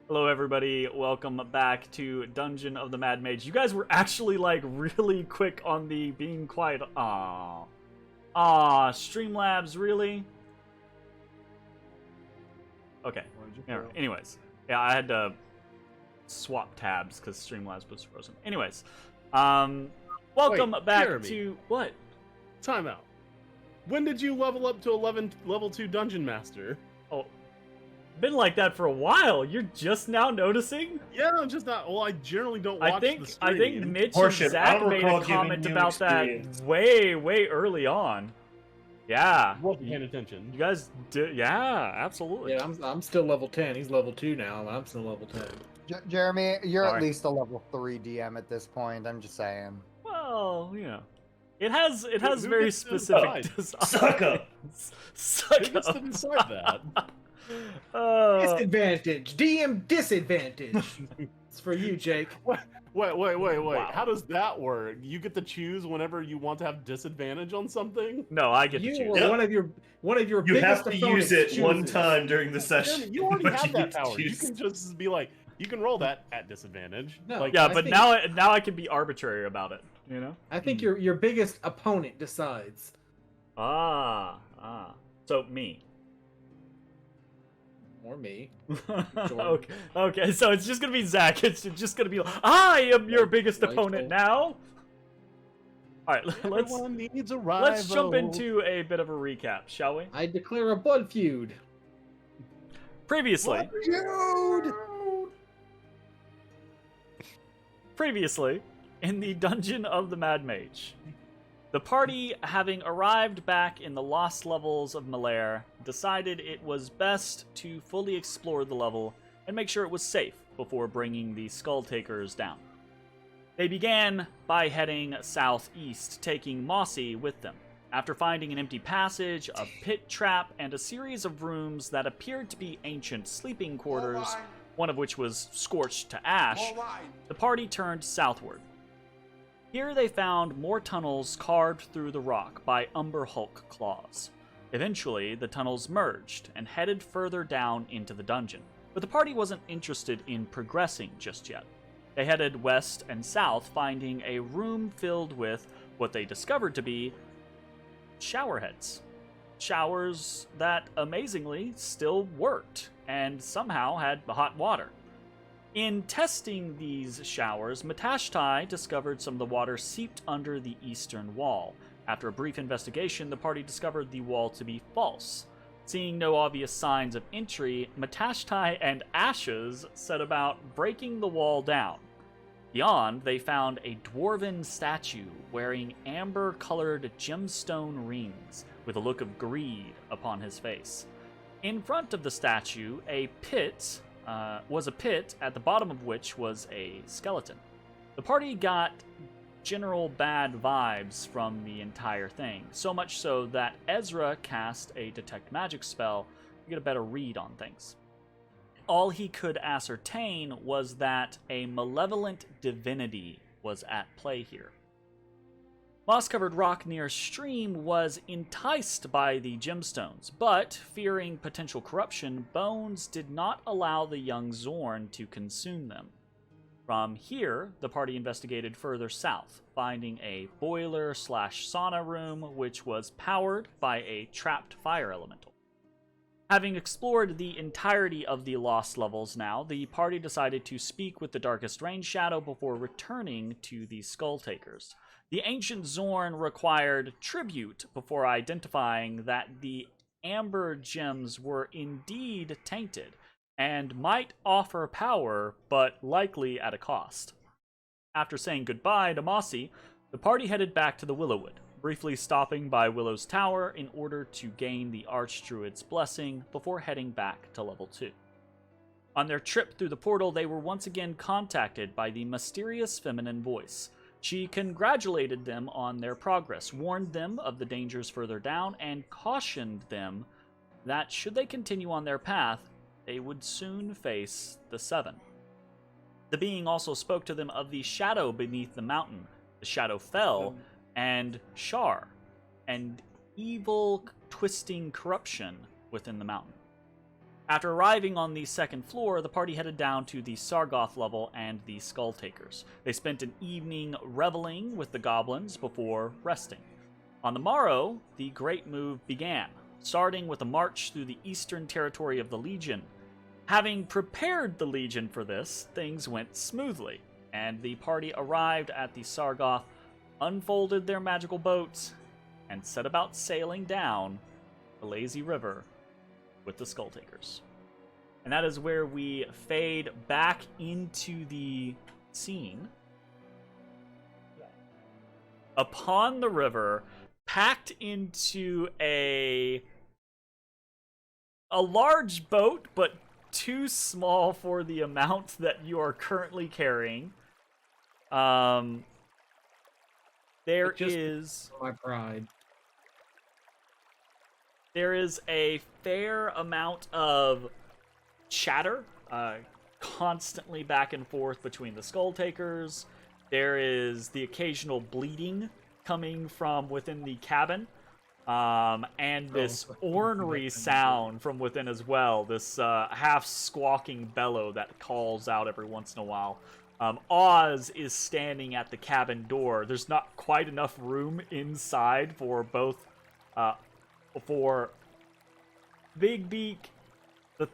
Hello, everybody. Welcome back to Dungeon of the Mad Mage. You guys were actually, like, really quick on the being quiet. Streamlabs, really? Okay. Anyways. Yeah, I had to swap tabs because Streamlabs was frozen. Anyways. Welcome back Jeremy. to... What? Time out. When did you level up to level 2 Dungeon Master? Oh, been like that for a while. You're just now noticing? Yeah, I'm just not. Well, I generally don't watch the stream. I think Mitch Horseshit. and Zach made a comment about that way early on. Yeah. Wasn't paying attention. You guys did, yeah, absolutely. Yeah, I'm still level 10. He's level 2 now, and I'm still level 10. Jeremy, you're All at right. least a level 3 DM at this point. I'm just saying. Well, you know. It has Who very gets to specific decide? designs. Suck up. Suck Who gets to up. decide that? Disadvantage. DM disadvantage. It's for you, Jake. Wait. Wow. How does that work? You get to choose whenever you want to have disadvantage on something? No, I get to You choose. were Yep. one of your You biggest have to opponents use it one chooses. time during the Jeremy, session. you already but have that get to power. You choose. can just be like, you can roll that at disadvantage. No. Like, Yeah, I but think- now I can be arbitrary about it, you know? I think your biggest opponent decides. So me. Or me. Okay, so it's just gonna be Zach. It's just gonna be, I am your biggest Right, opponent right. now. All right, everyone needs a rival. let's jump into a bit of a recap, shall we? I declare a blood feud. Previously, in the Dungeon of the Mad Mage, the party, having arrived back in the lost levels of Malaire, decided it was best to fully explore the level and make sure it was safe before bringing the Skull Takers down. They began by heading southeast, taking Mossy with them. After finding an empty passage, a pit trap, and a series of rooms that appeared to be ancient sleeping quarters, one of which was scorched to ash, the party turned southward. Here they found more tunnels carved through the rock by Umber Hulk claws. Eventually, the tunnels merged and headed further down into the dungeon, but the party wasn't interested in progressing just yet. They headed west and south, finding a room filled with what they discovered to be showerheads. Showers that, amazingly, still worked, and somehow had hot water. In testing these showers, Matashtai discovered some of the water seeped under the eastern wall. After a brief investigation, the party discovered the wall to be false. Seeing no obvious signs of entry, Matashtai and Ashes set about breaking the wall down. Beyond, they found a dwarven statue wearing amber-colored gemstone rings with a look of greed upon his face. In front of the statue, was a pit at the bottom of which was a skeleton. The party got general bad vibes from the entire thing, so much so that Ezrah cast a detect magic spell to get a better read on things. All he could ascertain was that a malevolent divinity was at play here. Moss-covered rock near a stream was enticed by the gemstones, but, fearing potential corruption, Bones did not allow the young Zorn to consume them. From here, the party investigated further south, finding a boiler/sauna room which was powered by a trapped fire elemental. Having explored the entirety of the lost levels now, the party decided to speak with the Darkest Rain Shadow before returning to the Skull Takers. The ancient Zorn required tribute before identifying that the amber gems were indeed tainted and might offer power, but likely at a cost. After saying goodbye to Mossy, the party headed back to the Willowwood, briefly stopping by Willow's Tower in order to gain the Archdruid's blessing before heading back to level 2. On their trip through the portal, they were once again contacted by the mysterious feminine voice. She congratulated them on their progress, warned them of the dangers further down, and cautioned them that should they continue on their path, they would soon face the Seven. The being also spoke to them of the shadow beneath the mountain, the Shadow Fell, and Shar, and evil, twisting corruption within the mountain. After arriving on the second floor, the party headed down to the Sargoth level and the Skull Takers. They spent an evening reveling with the goblins before resting. On the morrow, the great move began, starting with a march through the eastern territory of the Legion. Having prepared the Legion for this, things went smoothly, and the party arrived at the Sargoth, unfolded their magical boats, and set about sailing down the lazy river with the Skull Takers. And that is where we fade back into the scene. Upon the river, packed into a large boat, but too small for the amount that you are currently carrying. There is my pride. There is a fair amount of chatter, constantly back and forth between the Skull Takers. There is the occasional bleeding coming from within the cabin. And this ornery sound from within as well, this half squawking bellow that calls out every once in a while. Oz is standing at the cabin door. There's not quite enough room inside for both, for Big Beak, the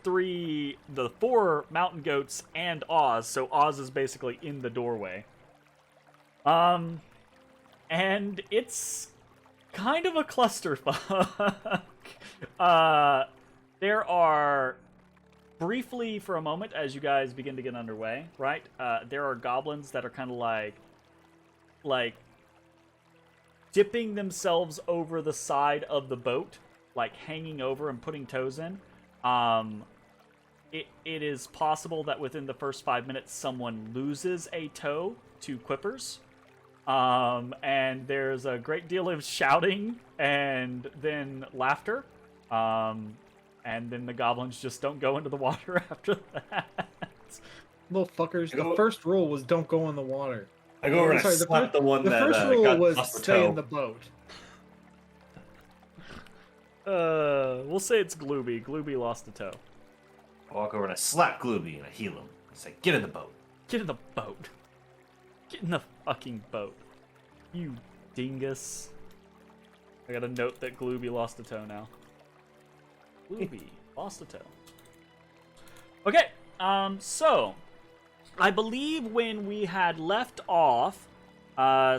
four mountain goats, and Oz. So Oz is basically in the doorway. And it's kind of a clusterfuck. There are, briefly for a moment, as you guys begin to get underway, right? There are goblins that are kind of like dipping themselves over the side of the boat, like hanging over and putting toes in. It is possible that within the first 5 minutes, someone loses a toe to quippers. And there's a great deal of shouting and then laughter. And then the goblins just don't go into the water after that. Little fuckers. The first rule was don't go in the water. I go over and slap the one the that first rule got was lost the stay toe. in the boat. We'll say it's Glooby. Glooby lost a toe. I walk over and I slap Glooby and I heal him. I say, get in the boat. Get in the boat. Get in the fucking boat. You dingus. I got a note that Glooby lost a toe now. Glooby lost a toe. Okay, so I believe when we had left off,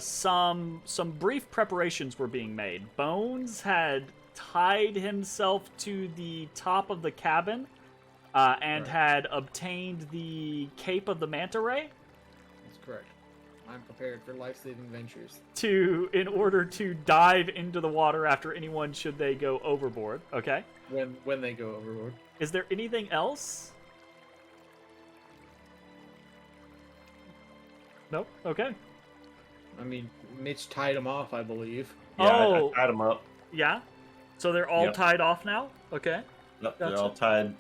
some brief preparations were being made. Bones had tied himself to the top of the cabin, and had obtained the Cape of the Manta Ray. That's correct. I'm prepared for life-saving ventures. In order to dive into the water after anyone should they go overboard. Okay. When they go overboard. Is there anything else? Nope. Okay. I mean, Mitch tied him off, I believe. Yeah, Oh. I tied him up. Yeah. So they're all Yep. tied off now. Okay. Yep, Gotcha. they're all tied.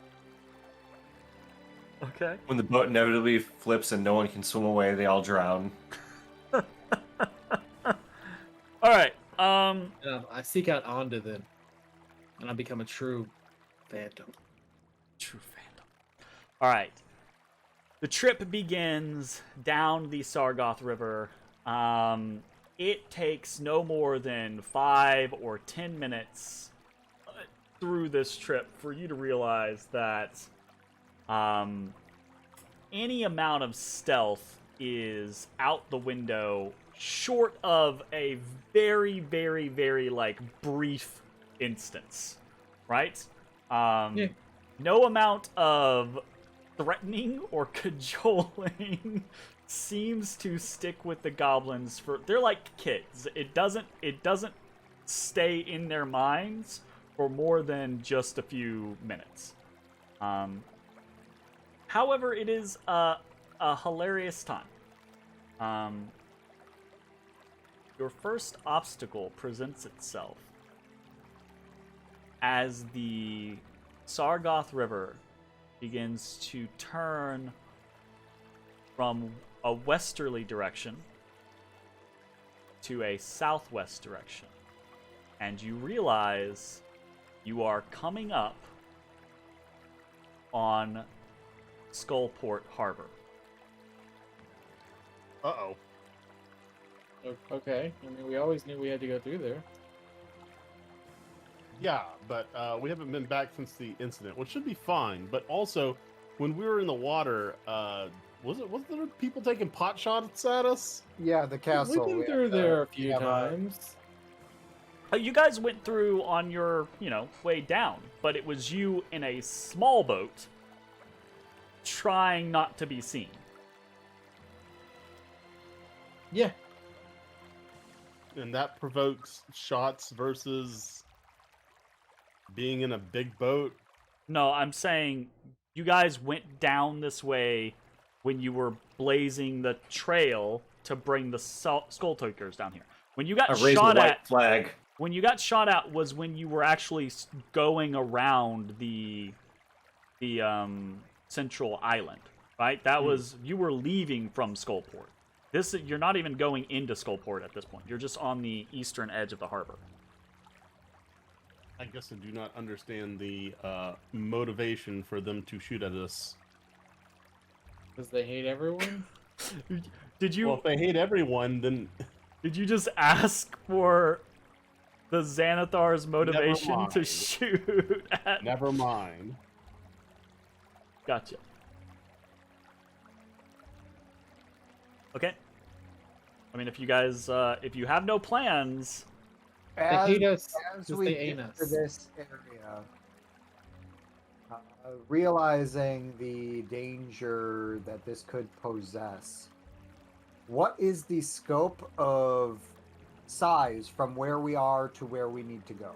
Okay. When the boat inevitably flips and no one can swim away, they all drown. All right. I seek out Onda then, and I become a true phantom. True phantom. All right. The trip begins down the Sargoth River. It takes no more than 5 or 10 minutes through this trip for you to realize that any amount of stealth is out the window, short of a very, very, very, like, brief instance, right? Yeah. No amount of threatening or cajoling seems to stick with the goblins. They're like kids. It doesn't stay in their minds for more than just a few minutes. However, it is a hilarious time. Your first obstacle presents itself as the Sargoth River begins to turn from a westerly direction to a southwest direction. And you realize you are coming up on Skullport Harbor. Uh-oh. Okay. I mean, we always knew we had to go through there. Yeah, but we haven't been back since the incident, which should be fine. But also, when we were in the water, wasn't there people taking pot shots at us? Yeah, the castle. We've been we through have to- there a few we have a- times. You guys went through on your, way down, but it was you in a small boat trying not to be seen. Yeah. And that provokes shots versus being in a big boat. No, I'm saying you guys went down this way when you were blazing the trail to bring the skull tokers down here. When you got I raised a shot white at, flag. when you got shot at was when you were actually going around the central island, right? That was you were leaving from Skullport. You're not even going into Skullport at this point. You're just on the eastern edge of the harbor. I guess I do not understand the motivation for them to shoot at us. Because they hate everyone? Did you Well, if they hate everyone, then did you just ask for the Xanathar's motivation to mind. shoot at? never mind. Gotcha. Okay. I mean, if you guys, if you have no plans, They hate us as because we they ain't get us. to this area, realizing the danger that this could possess, what is the scope of size from where we are to where we need to go?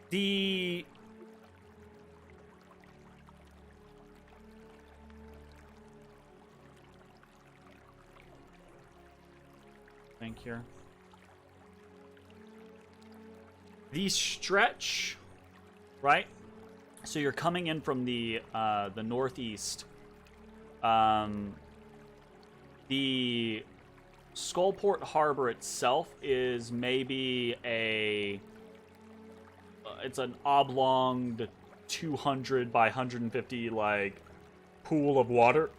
the think here. The stretch, right? So you're coming in from the northeast. The Skullport Harbor itself is maybe it's an oblong, 200 by 150 like pool of water,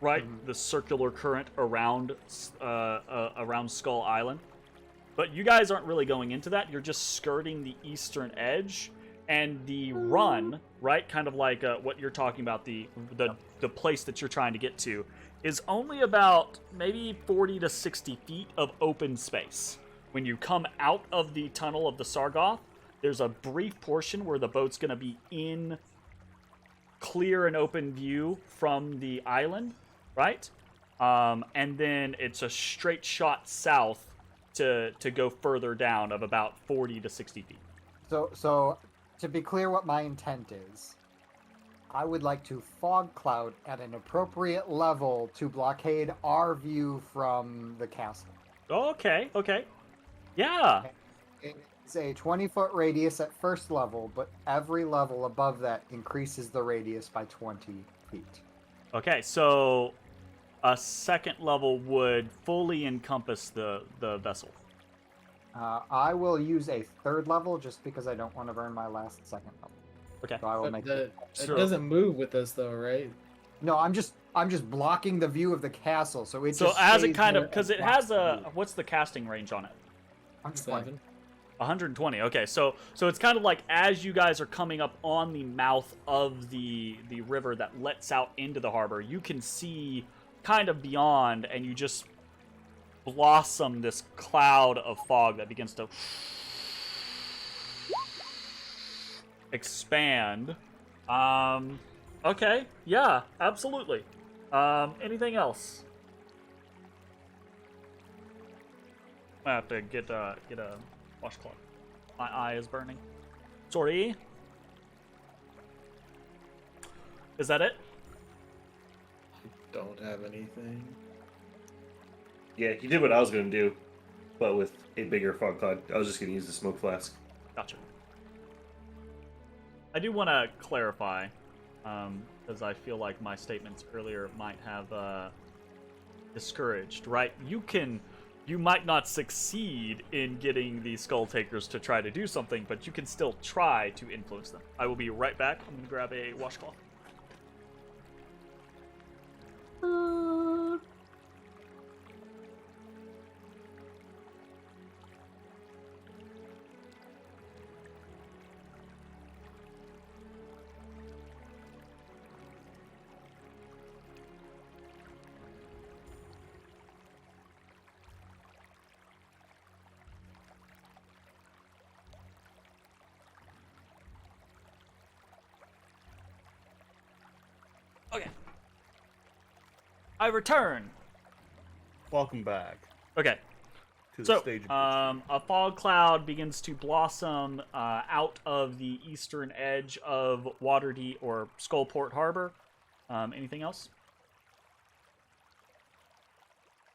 right? The circular current around Skull Island. But you guys aren't really going into that. You're just skirting the eastern edge, and the run, right? Kind of like what you're talking about, the place that you're trying to get to, is only about maybe 40 to 60 feet of open space. When you come out of the tunnel of the Sargoth, there's a brief portion where the boat's going to be in clear and open view from the island, right? And then it's a straight shot south to go further down of about 40 to 60 feet. So to be clear what my intent is, I would like to fog cloud at an appropriate level to blockade our view from the castle. Okay. Yeah. It's a 20-foot radius at first level, but every level above that increases the radius by 20 feet. Okay, so a second level would fully encompass the vessel. I will use a third level just because I don't want to burn my last second level. Okay. So I will But make it Sure. doesn't move with us though, right? No, I'm just blocking the view of the castle, so it So just as it stays kind of, there because and it has blocks the a, view. what's the casting range on it? 7. 120. Okay, so it's kind of like as you guys are coming up on the mouth of the river that lets out into the harbor, you can see kind of beyond, and you just blossom this cloud of fog that begins to expand. Okay, yeah, absolutely. Anything else? I have to get a washcloth. My eye is burning. Sorry. Is that it? Don't have anything. Yeah, you did what I was going to do, but with a bigger fog cloud. I was just going to use the smoke flask. Gotcha. I do want to clarify, because I feel like my statements earlier might have discouraged, right? You can You might not succeed in getting the Skull Takers to try to do something, but you can still try to influence them. I will be right back. I'm gonna grab a washcloth. Okay. I return. Welcome back Okay. to the So, stage. a fog cloud begins to blossom out of the eastern edge of Waterdeep or Skullport Harbor. Anything else?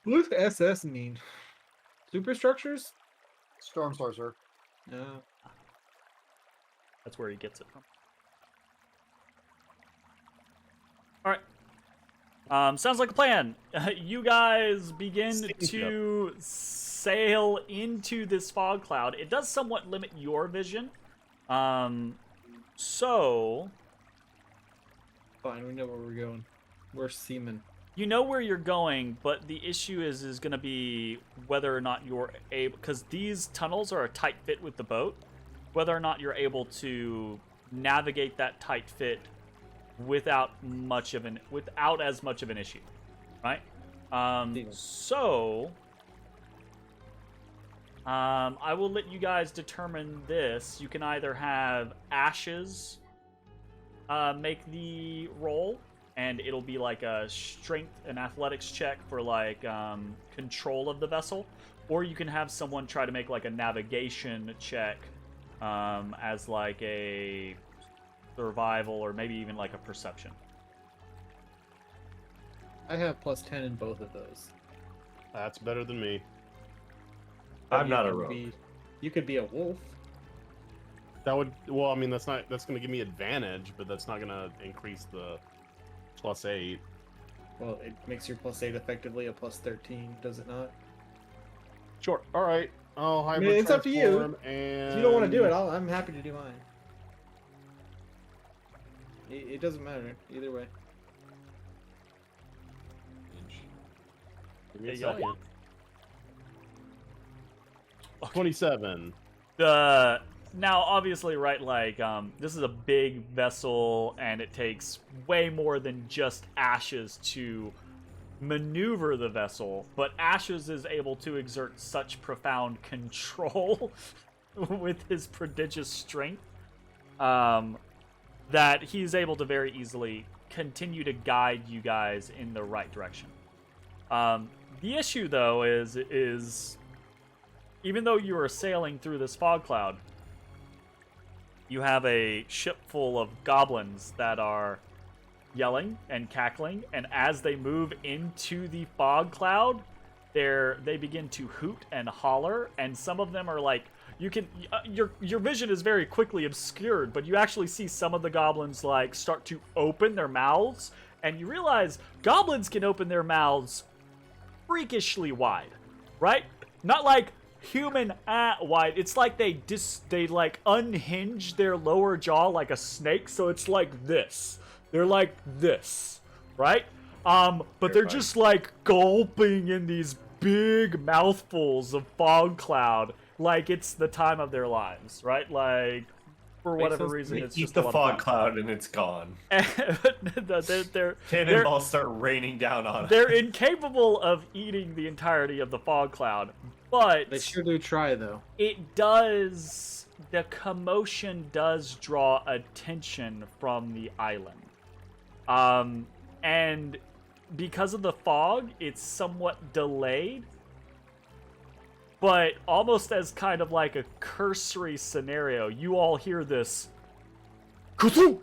What does SS mean? Superstructures? Storm Sorcerer. No. That's where he gets it from. All right. Sounds like a plan. You guys begin to sail into this fog cloud. It does somewhat limit your vision. So Fine, we know where we're going. We're seamen. you know where you're going, but the issue is going to be whether or not you're able, because these tunnels are a tight fit with the boat, whether or not you're able to navigate that tight fit without as much of an issue, right? So I will let you guys determine this. You can either have Ashes make the roll, and it'll be like a strength and athletics check for like control of the vessel, or you can have someone try to make like a navigation check as like a survival or maybe even like a perception. I have +10 in both of those. That's better than me. I'm You not a could rogue. You could be a wolf. That would, well, I mean, that's going to give me advantage, but that's not going to increase the +8. Well, it makes your +8 effectively a +13, does it not? Sure. All right. I'll I hybrid mean, it's up to you. transform, And If you don't want to do it, I'm happy to do mine. It doesn't matter either way. Give me a Yeah, yeah. second. 27. Now obviously, right, like this is a big vessel and it takes way more than just Ashes to maneuver the vessel, but Ashes is able to exert such profound control with his prodigious strength that he's able to very easily continue to guide you guys in the right direction. The issue though is even though you are sailing through this fog cloud, you have a ship full of goblins that are yelling and cackling, and as they move into the fog cloud, they begin to hoot and holler, and some of them are like, you can your vision is very quickly obscured, but you actually see some of the goblins like start to open their mouths, and you realize goblins can open their mouths freakishly wide, right? Not like human wide. It's like they like unhinge their lower jaw like a snake, so it's like this. They're like this, right? But they're just like gulping in these big mouthfuls of fog cloud like it's the time of their lives, right? Like for whatever reason, They it's eat just the a lot of fog fun. cloud and it's gone. they're Cannonballs start raining down on they're it. incapable of eating the entirety of the fog cloud, but They sure do try though. it does. The commotion does draw attention from the island, and because of the fog, it's somewhat delayed. But almost as kind of like a cursory scenario, you all hear this. Kazoo!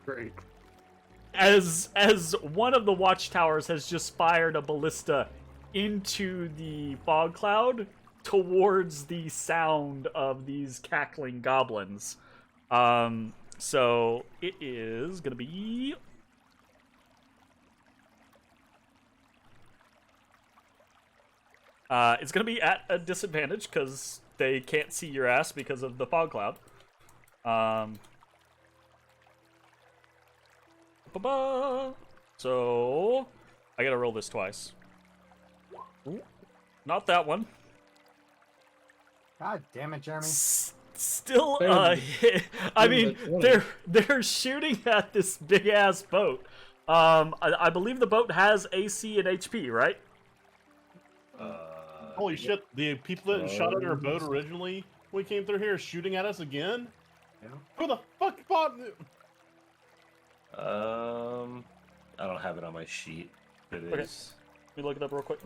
Great. As one of the watchtowers has just fired a ballista into the fog cloud towards the sound of these cackling goblins. So it is gonna be It's going to be at a disadvantage because they can't see your ass because of the fog cloud. So I gotta roll this twice. Not that one. God damn it, Jeremy. Still, Better I than mean, the 20. they're shooting at this big ass boat. I believe the boat has AC and HP, right? Holy shit! The people that shot at our boat originally, when we came through here, shooting at us again. Yeah. Who the fuck fought? I don't have it on my sheet. It Okay. is. Let me look it up real quick.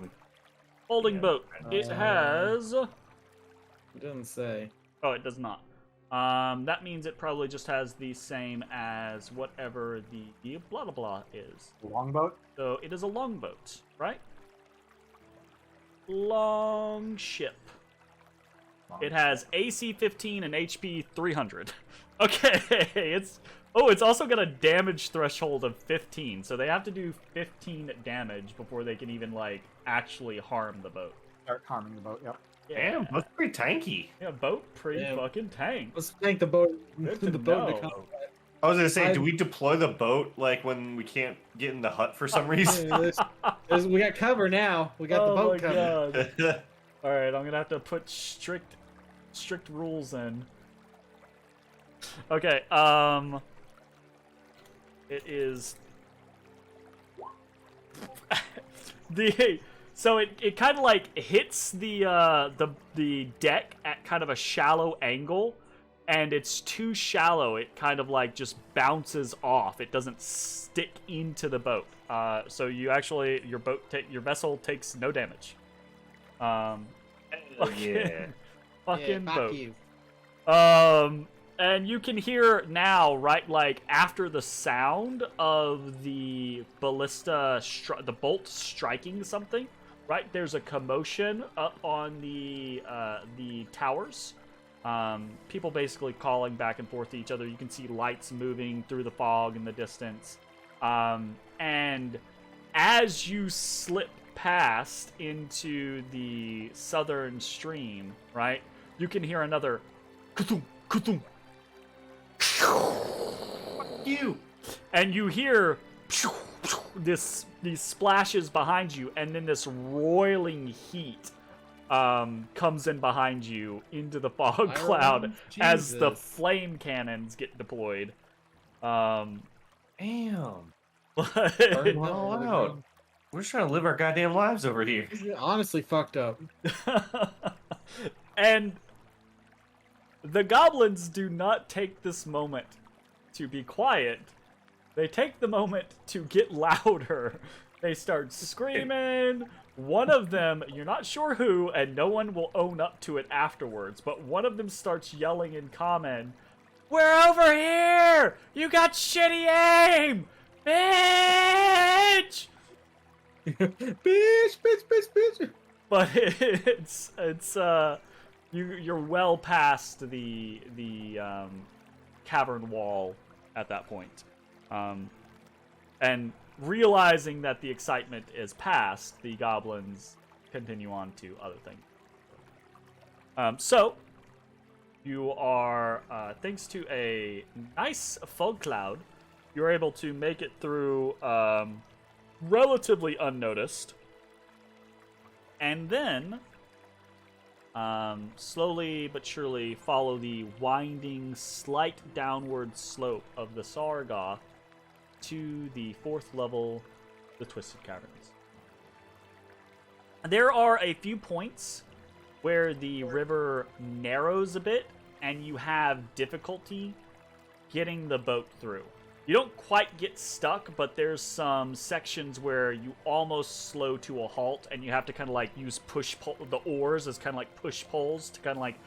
Folding Yeah. boat. It has. It doesn't say. Oh, it does not. That means it probably just has the same as whatever the blah blah blah is. Longboat? So it is a longboat, right? Long ship. It has AC 15 and HP 300. Okay, it's also got a damage threshold of 15, so they have to do 15 damage before they can even like actually harm the boat. Start harming the boat, yep. Damn, that's pretty tanky. Yeah, boat pretty Damn. fucking tank. Let's tank the boat. Good to The boat know. to come. I was gonna say, I- do we deploy the boat like when we can't get in the hut for some reason? We got cover now. We got the Oh boat my covered. God. All right, I'm gonna have to put strict rules in. Okay, it is so it kind of like hits the deck at kind of a shallow angle, and it's too shallow. It kind of like just bounces off. It doesn't stick into the boat. So you actually your vessel takes no damage. Oh, yeah. Fucking Yeah, fuck boat. you. And you can hear now, right, like after the sound of the ballista, the bolt striking something, right? There's a commotion up on the towers. People basically calling back and forth to each other. You can see lights moving through the fog in the distance. And as you slip past into the southern stream, right, you can hear another ka-thum, ka-thum. You. And you hear these splashes behind you, and then this roiling heat comes in behind you into the fog cloud as the Jesus. flame cannons get deployed. Damn. But- Burn all hell, out. We're just trying to live our goddamn lives over here. This is honestly fucked up. And the goblins do not take this moment to be quiet. They take the moment to get louder. They start screaming. One of them, you're not sure who, and no one will own up to it afterwards, but one of them starts yelling in common, "We're over here! You got shitty aim! Bitch!" bitch. But you're well past the cavern wall at that point, and realizing that the excitement is past, the goblins continue on to other things. So you are, thanks to a nice fog cloud, you're able to make it through relatively unnoticed. And then, slowly but surely follow the winding, slight downward slope of the Sargoth to the 4th level, the Twisted Caverns. There are a few points where the river narrows a bit, and you have difficulty getting the boat through. You don't quite get stuck, but there's some sections where you almost slow to a halt, and you have to kind of like use the oars as kind of like push poles to kind of like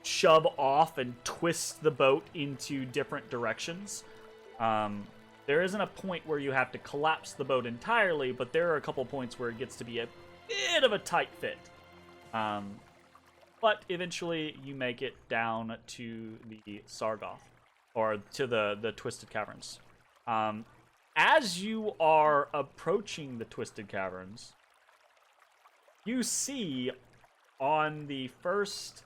shove off and twist the boat into different directions. There isn't a point where you have to collapse the boat entirely, but there are a couple points where it gets to be a bit of a tight fit. But eventually you make it down to the Sargoth, or to the Twisted Caverns. As you are approaching the Twisted Caverns, you see on the first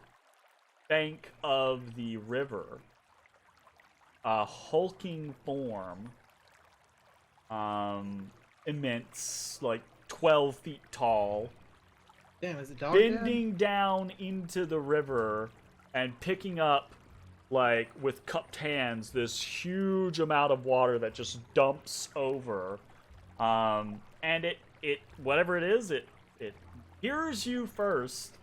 bank of the river a hulking form, immense, like 12 feet tall, Damn, is it dog dad? bending down into the river and picking up, like, with cupped hands, this huge amount of water that just dumps over. And it whatever it is, it hears you first,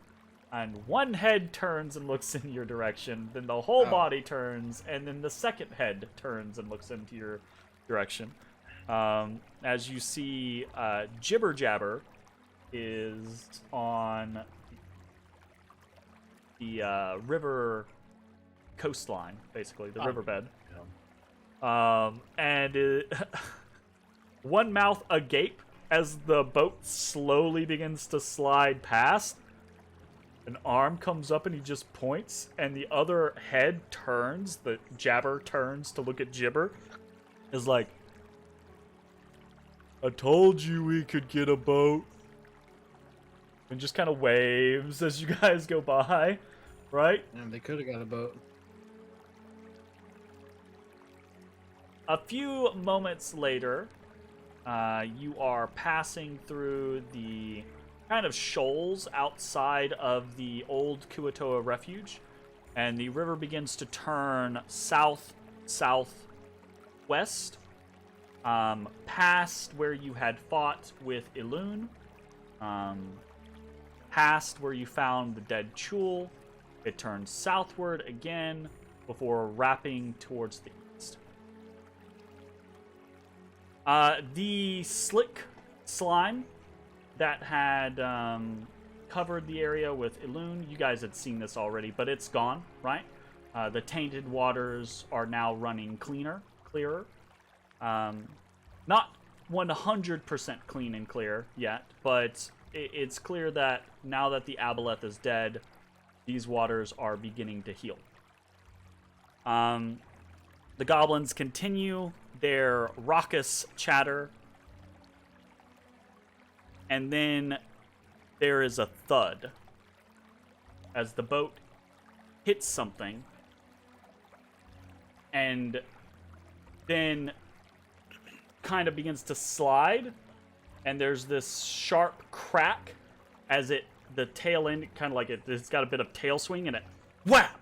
and one head turns and looks in your direction, then the whole body turns, and then the second head turns and looks into your direction. As you see, Jibber Jabber is on the river coastline, basically, the riverbed. And one mouth agape as the boat slowly begins to slide past. An arm comes up and he just points, and the other head turns, the Jabber turns to look at Jibber, is like, I told you we could get a boat. And just kind of waves as you guys go by, right? Damn, they could have got a boat. A few moments later, you are passing through the kind of shoals outside of the old Kuatoa refuge, and the river begins to turn south-southwest, past where you had fought with Elune, past where you found the dead Chul. It turns southward again before wrapping towards the east. The slick slime that had covered the area with Elune, you guys had seen this already, but it's gone, right? The tainted waters are now running clearer. Not 100% clean and clear yet, but it's clear that now that the Aboleth is dead, these waters are beginning to heal. The goblins continue their raucous chatter, and then there is a thud as the boat hits something, and then kind of begins to slide, and there's this sharp crack as the tail end, kind of like it's got a bit of tail swing, and it whap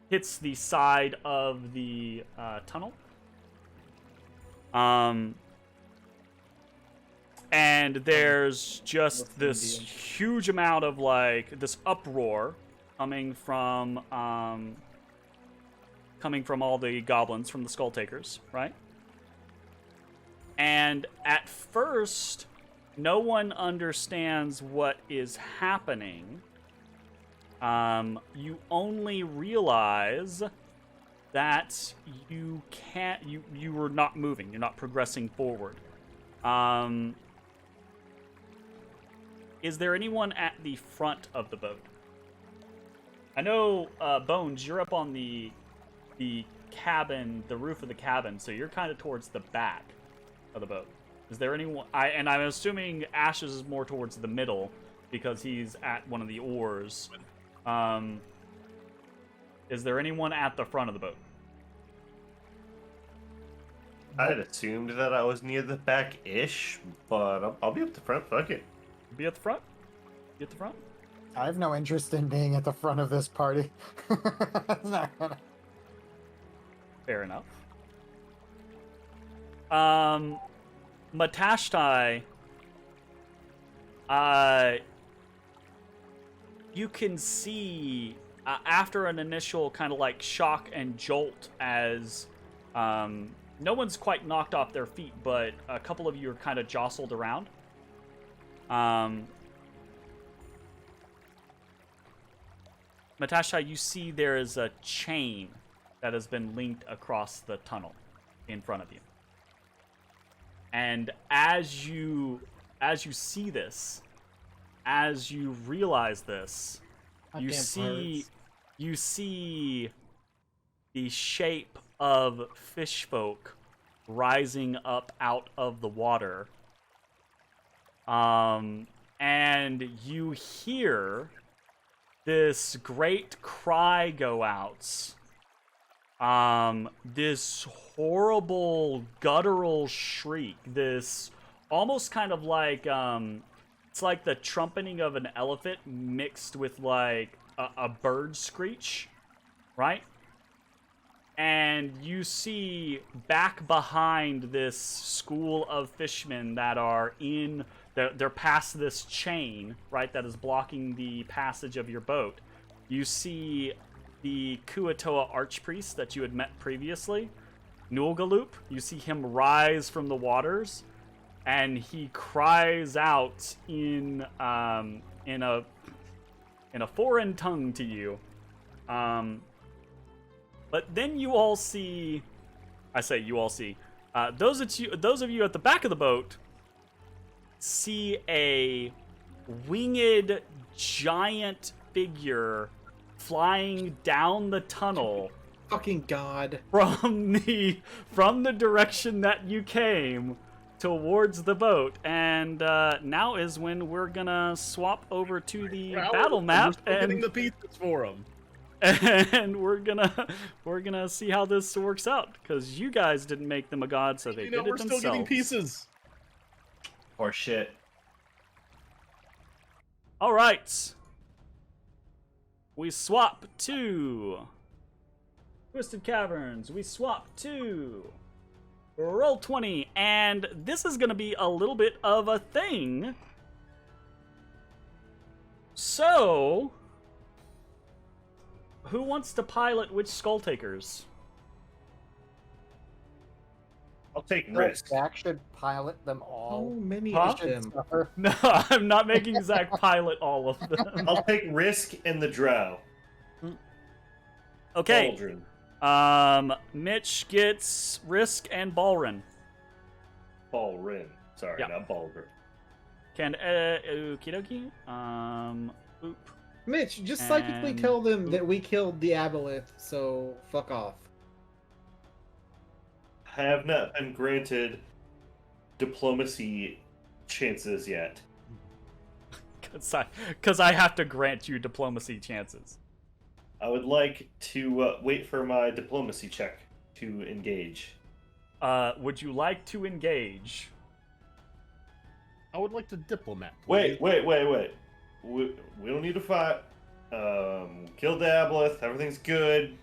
hits the side of the tunnel. And there's just this huge amount of, like, this uproar coming from all the goblins, from the Skull Takers, right? And at first, no one understands what is happening. You only realize that you were not moving. You're not progressing forward. Is there anyone at the front of the boat? I know, Bones, you're up on the cabin, the roof of the cabin, so you're kind of towards the back of the boat. Is there anyone? I'm assuming Ashes is more towards the middle because he's at one of the oars. Is there anyone at the front of the boat? I had assumed that I was near the back-ish, but I'll be up the front. Fuck it. Be at the front? Be at the front? I have no interest in being at the front of this party. It's not gonna... Fair enough. Matashtai, you can see after an initial kind of like shock and jolt as no one's quite knocked off their feet, but a couple of you are kind of jostled around. Matashtai, you see there is a chain that has been linked across the tunnel in front of you. And as you see this, as you realize this, you see the shape of fish folk rising up out of the water. and you hear this great cry go out. This horrible guttural shriek, this almost kind of like, it's like the trumpeting of an elephant mixed with like a bird screech, right? And you see back behind this school of fishmen that are they're past this chain, right, that is blocking the passage of your boat. You see the Kuatoa Archpriest that you had met previously, Nulgaloop. You see him rise from the waters, and he cries out in a foreign tongue to you. But then you all see, I say you all see, those of you at the back of the boat see a winged giant figure flying down the tunnel. Fucking God. From the direction that you came towards the boat. And now is when we're gonna swap over to the battle map and getting the pieces for them. And we're gonna see how this works out, because you guys didn't make them a god, so they did it themselves. We're still getting pieces. Or shit. All right. We swap to Twisted Caverns. We swap to Roll20, and this is gonna be a little bit of a thing. So, who wants to pilot which Skull Takers? I'll take risk. Zach should pilot them How all. many Huh? of them? No, I'm not making Zach pilot all of them. I'll take risk in the drow. Okay. Baldrin. Mitch gets Risk and Balrin. Balrin. Sorry, Yeah. not Baldrin. Can okie dokie. Oop. Mitch, just psychically And- tell them that we killed the aboleth, so fuck off. Have not been granted diplomacy chances yet. Because I have to grant you diplomacy chances. I would like to wait for my diplomacy check to engage. Would you like to engage? I would like to diplomat. Wait. We don't need to fight. Killed the aboleth. Everything's good.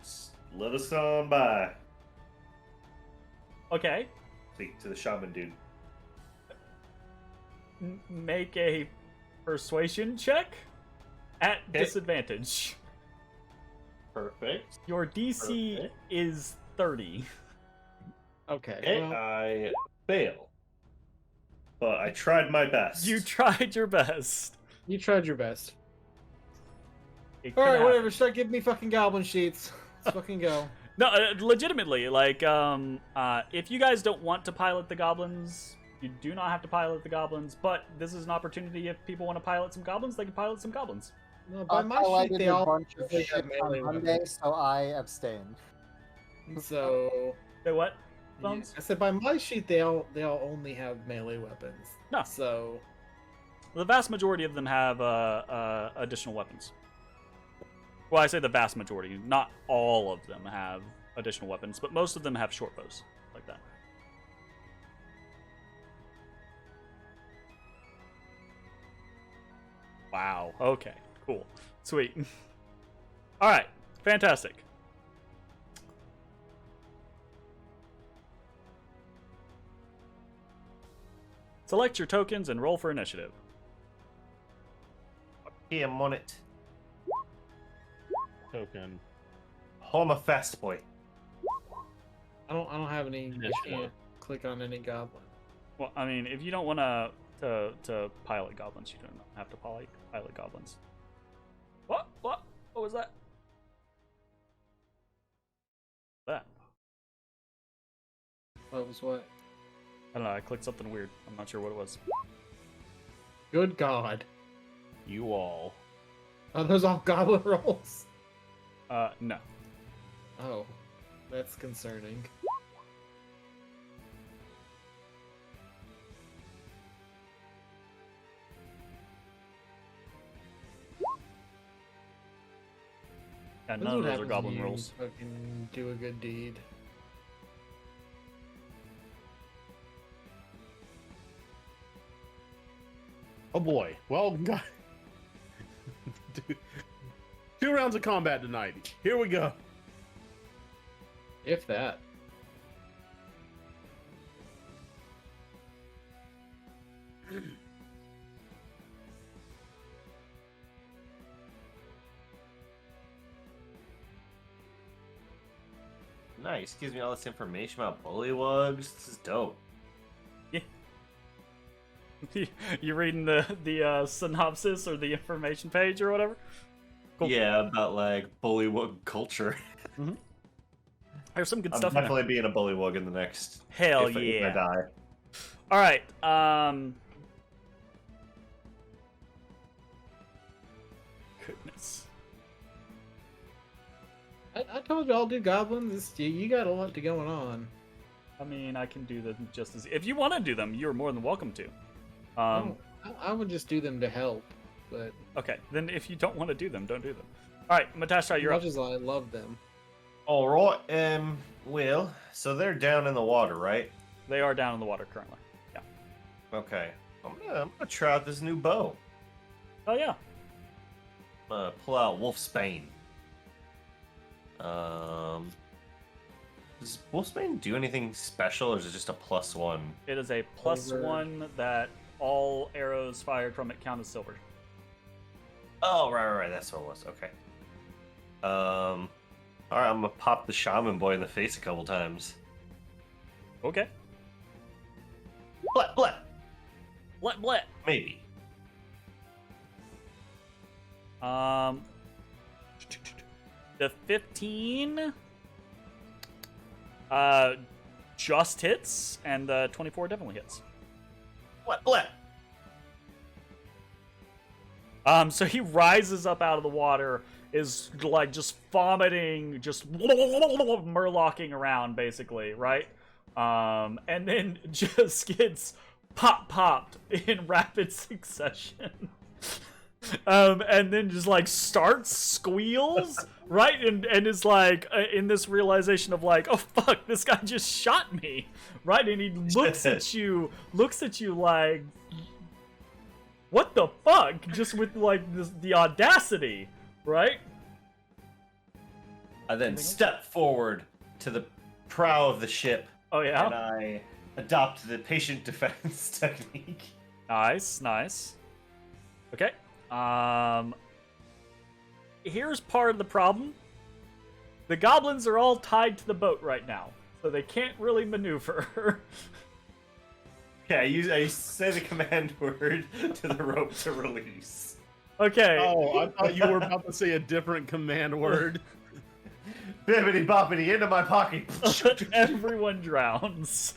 Just let us on by. Okay. Speak to the shaman dude. Make a persuasion check at Okay. disadvantage. Perfect. Your DC Perfect. is 30. Okay. Okay, well, I fail. But I tried my best. You tried your best. you tried your best. It All could right, happen. whatever. Start giving me fucking goblin sheets. Let's fucking go. No, legitimately, like, if you guys don't want to pilot the goblins, you do not have to pilot the goblins, but this is an opportunity. If people want to pilot some goblins, they can pilot some goblins. No, by my I sheet, they a all bunch of they shit have melee on Monday, so I abstain. weapons. So Say what? Bones? I said by my sheet, they all only have melee weapons. No. So The vast majority of them have additional weapons. Well, I say the vast majority. Not all of them have additional weapons, but most of them have short bows like that. Wow. Okay. Cool. Sweet. All right. Fantastic. Select your tokens and roll for initiative. Okay, I'm on it. Token. I'm a fast boy. I don't have any. I Initiative. can't click on any goblin. Well, I mean, if you don't want to pilot goblins, you don't have to pilot goblins. What? What was that? That. What was what? I don't know. I clicked something weird. I'm not sure what it was. Good God. You all. Are those all goblin rolls? No. Oh, that's concerning. Yeah, This none is of what those are happens when goblin you rules. Fucking do a good deed. Oh boy. Well, God. Dude. 2 rounds of combat tonight. Here we go. If that. Nice. Gives me all this information about bullywugs. This is dope. You reading the synopsis or the information page or whatever? Cool. Yeah, about like bullywug culture. There's some good I'm stuff in there. definitely being a bullywug in the next. Hell if I yeah. die. All right. Goodness. I told you I'll do goblins. You got a lot to going on. I mean, I can do them just as if you want to do them. You're more than welcome to. I would just do them to help, but Okay, then if you don't want to do them, don't do them. All right, Matashtai, you're as up. much as I love them. All right. Will. So they're down in the water, right? They are down in the water currently. Yeah. Okay. I'm gonna try out this new bow. Oh yeah. I'm gonna pull out Wolfsbane. Does Wolfsbane do anything special, or is it just a +1? It is a +1 that all arrows fired from it count as silver. Oh, right. That's what it was. Okay. All right. I'm gonna pop the shaman boy in the face a couple times. Okay. Blah blah. Blet. Maybe. The 15 just hits, and the 24 definitely hits. Blah. So he rises up out of the water, is like just vomiting, just murlocking around basically, right? And then just gets popped in rapid succession. And then just like squeals, right? And is like in this realization of like, oh fuck, this guy just shot me, right? And he looks at you like, what the fuck? Just with like the audacity, right? I then step forward to the prow of the ship. Oh yeah. And I adopt the patient defense technique. Nice. Okay. Here's part of the problem. The goblins are all tied to the boat right now, so they can't really maneuver. Yeah, I say the command word to the rope to release. Okay. Oh, I thought you were about to say a different command word. Bibbity boppity into my pocket. Everyone drowns.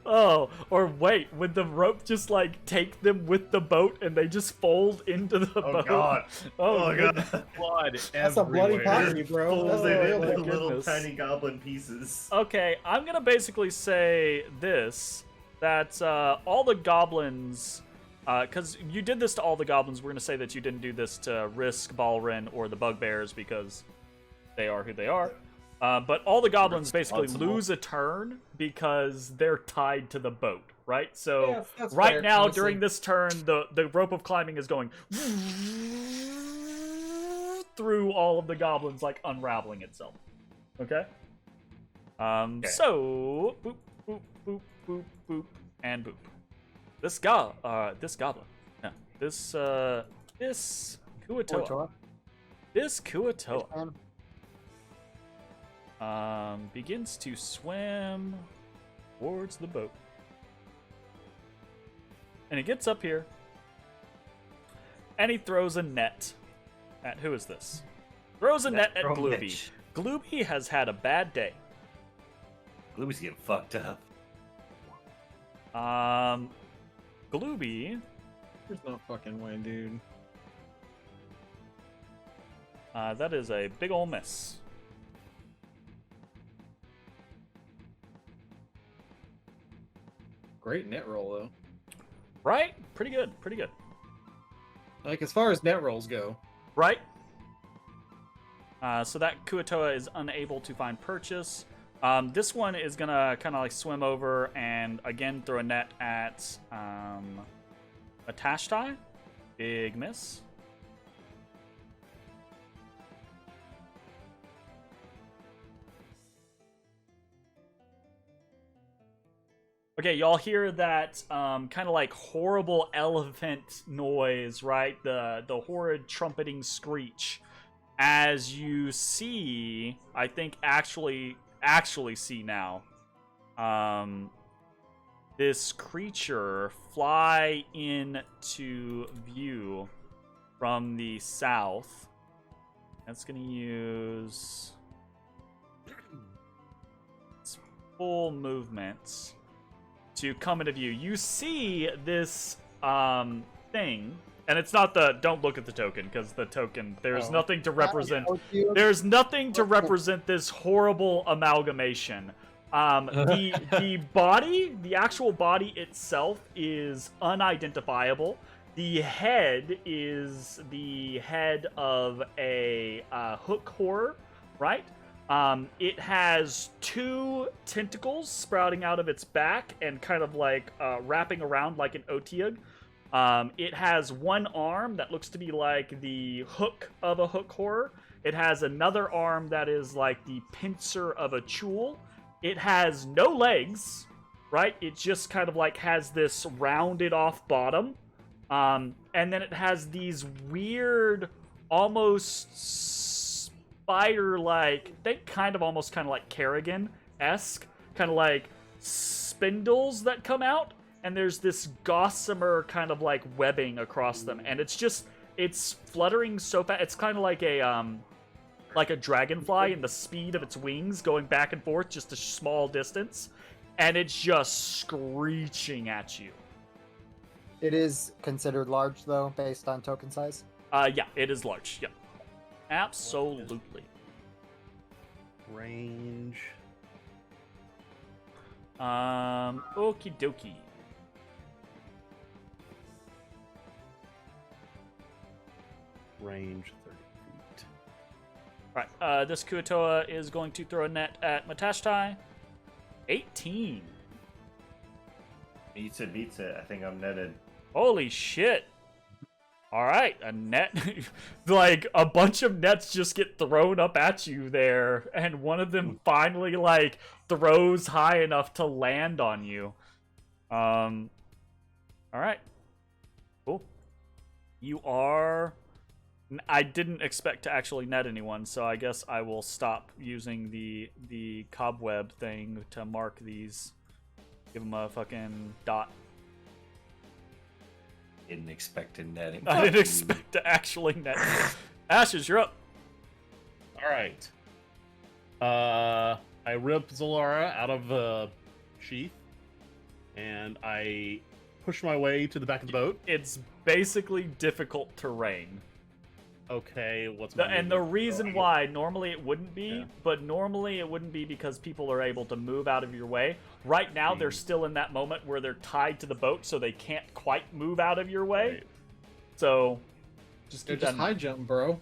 Or wait, would the rope just like take them with the boat and they just fold into the boat? God. Oh goodness. god. Blood That's a bloody everywhere. pottery, bro. That's Folded real into bad. little goodness. tiny goblin pieces. Okay, I'm gonna basically say this, that all the goblins, because you did this to all the goblins, we're gonna say that you didn't do this to Risk, Balrin, or the Bugbears because they are who they are. But all the goblins basically Responsible. lose a turn because they're tied to the boat, right? So Yeah, that's right fair, now, honestly. during this turn, the rope of climbing is going through all of the goblins, like unraveling itself. Okay? So boop, boop, boop, boop, boop, and boop. This goblin. Yeah. This Kuatoa. This Kuatoa. Begins to swim towards the boat. And he gets up here. And he throws a net at who is this? Throws a net at from Glooby. Mitch. Glooby has had a bad day. Glooby's getting fucked up. Glooby, There's no fucking way, dude. that is a big ol' miss. Great net roll though. Right? Pretty good. Like as far as net rolls go, Right? So that Kuatoa is unable to find purchase. This one is gonna kind of like swim over and again throw a net at Matashtai. Big miss. Okay, y'all hear that kind of like horrible elephant noise, right? The horrid trumpeting screech. As you see, I think actually see now, this creature fly into view from the south. That's gonna use its full movement to come into view. You see this thing, and it's not the. Don't look at the token because the token. There's nothing to represent. There's nothing to represent this horrible amalgamation. The body, the actual body itself, is unidentifiable. The head is the head of a hook horror, right? It has 2 tentacles sprouting out of its back and kind of like wrapping around like an otiug. It has 1 arm that looks to be like the hook of a hook horror. It has another arm that is like the pincer of a chul. It has no legs, right? It just kind of like has this rounded off bottom. And then it has these weird, almost spider-like, they almost kind of like Kerrigan-esque, kind of like spindles that come out. And there's this gossamer kind of like webbing across them. And it's fluttering so fast. It's kind of like a dragonfly in the speed of its wings going back and forth just a small distance. And it's just screeching at you. It is considered large, though, based on token size? Yeah, it is large. Yeah. Absolutely. Range. Okie dokie. Range 30 feet. Right, this Kuatoa is going to throw a net at Matashtai. 18. Beats it. I think I'm netted. Holy shit. All right, a net. Like, a bunch of nets just get thrown up at you there, and one of them finally, like, throws high enough to land on you. All right. Cool. You are... I didn't expect to actually net anyone, so I guess I will stop using the cobweb thing to mark these. Give them a fucking dot. Didn't expect to netting. I didn't expect to actually net. Ashes, you're up. All right. I rip Zalara out of the sheath, and I push my way to the back of the boat. It's basically difficult terrain. Okay, what's The, my and the movement? reason why normally it wouldn't be, Yeah. but normally it wouldn't be because people are able to move out of your way. Right now, they're still in that moment where they're tied to the boat, so they can't quite move out of your way. Right. So, just They're keep just that. high jump, bro.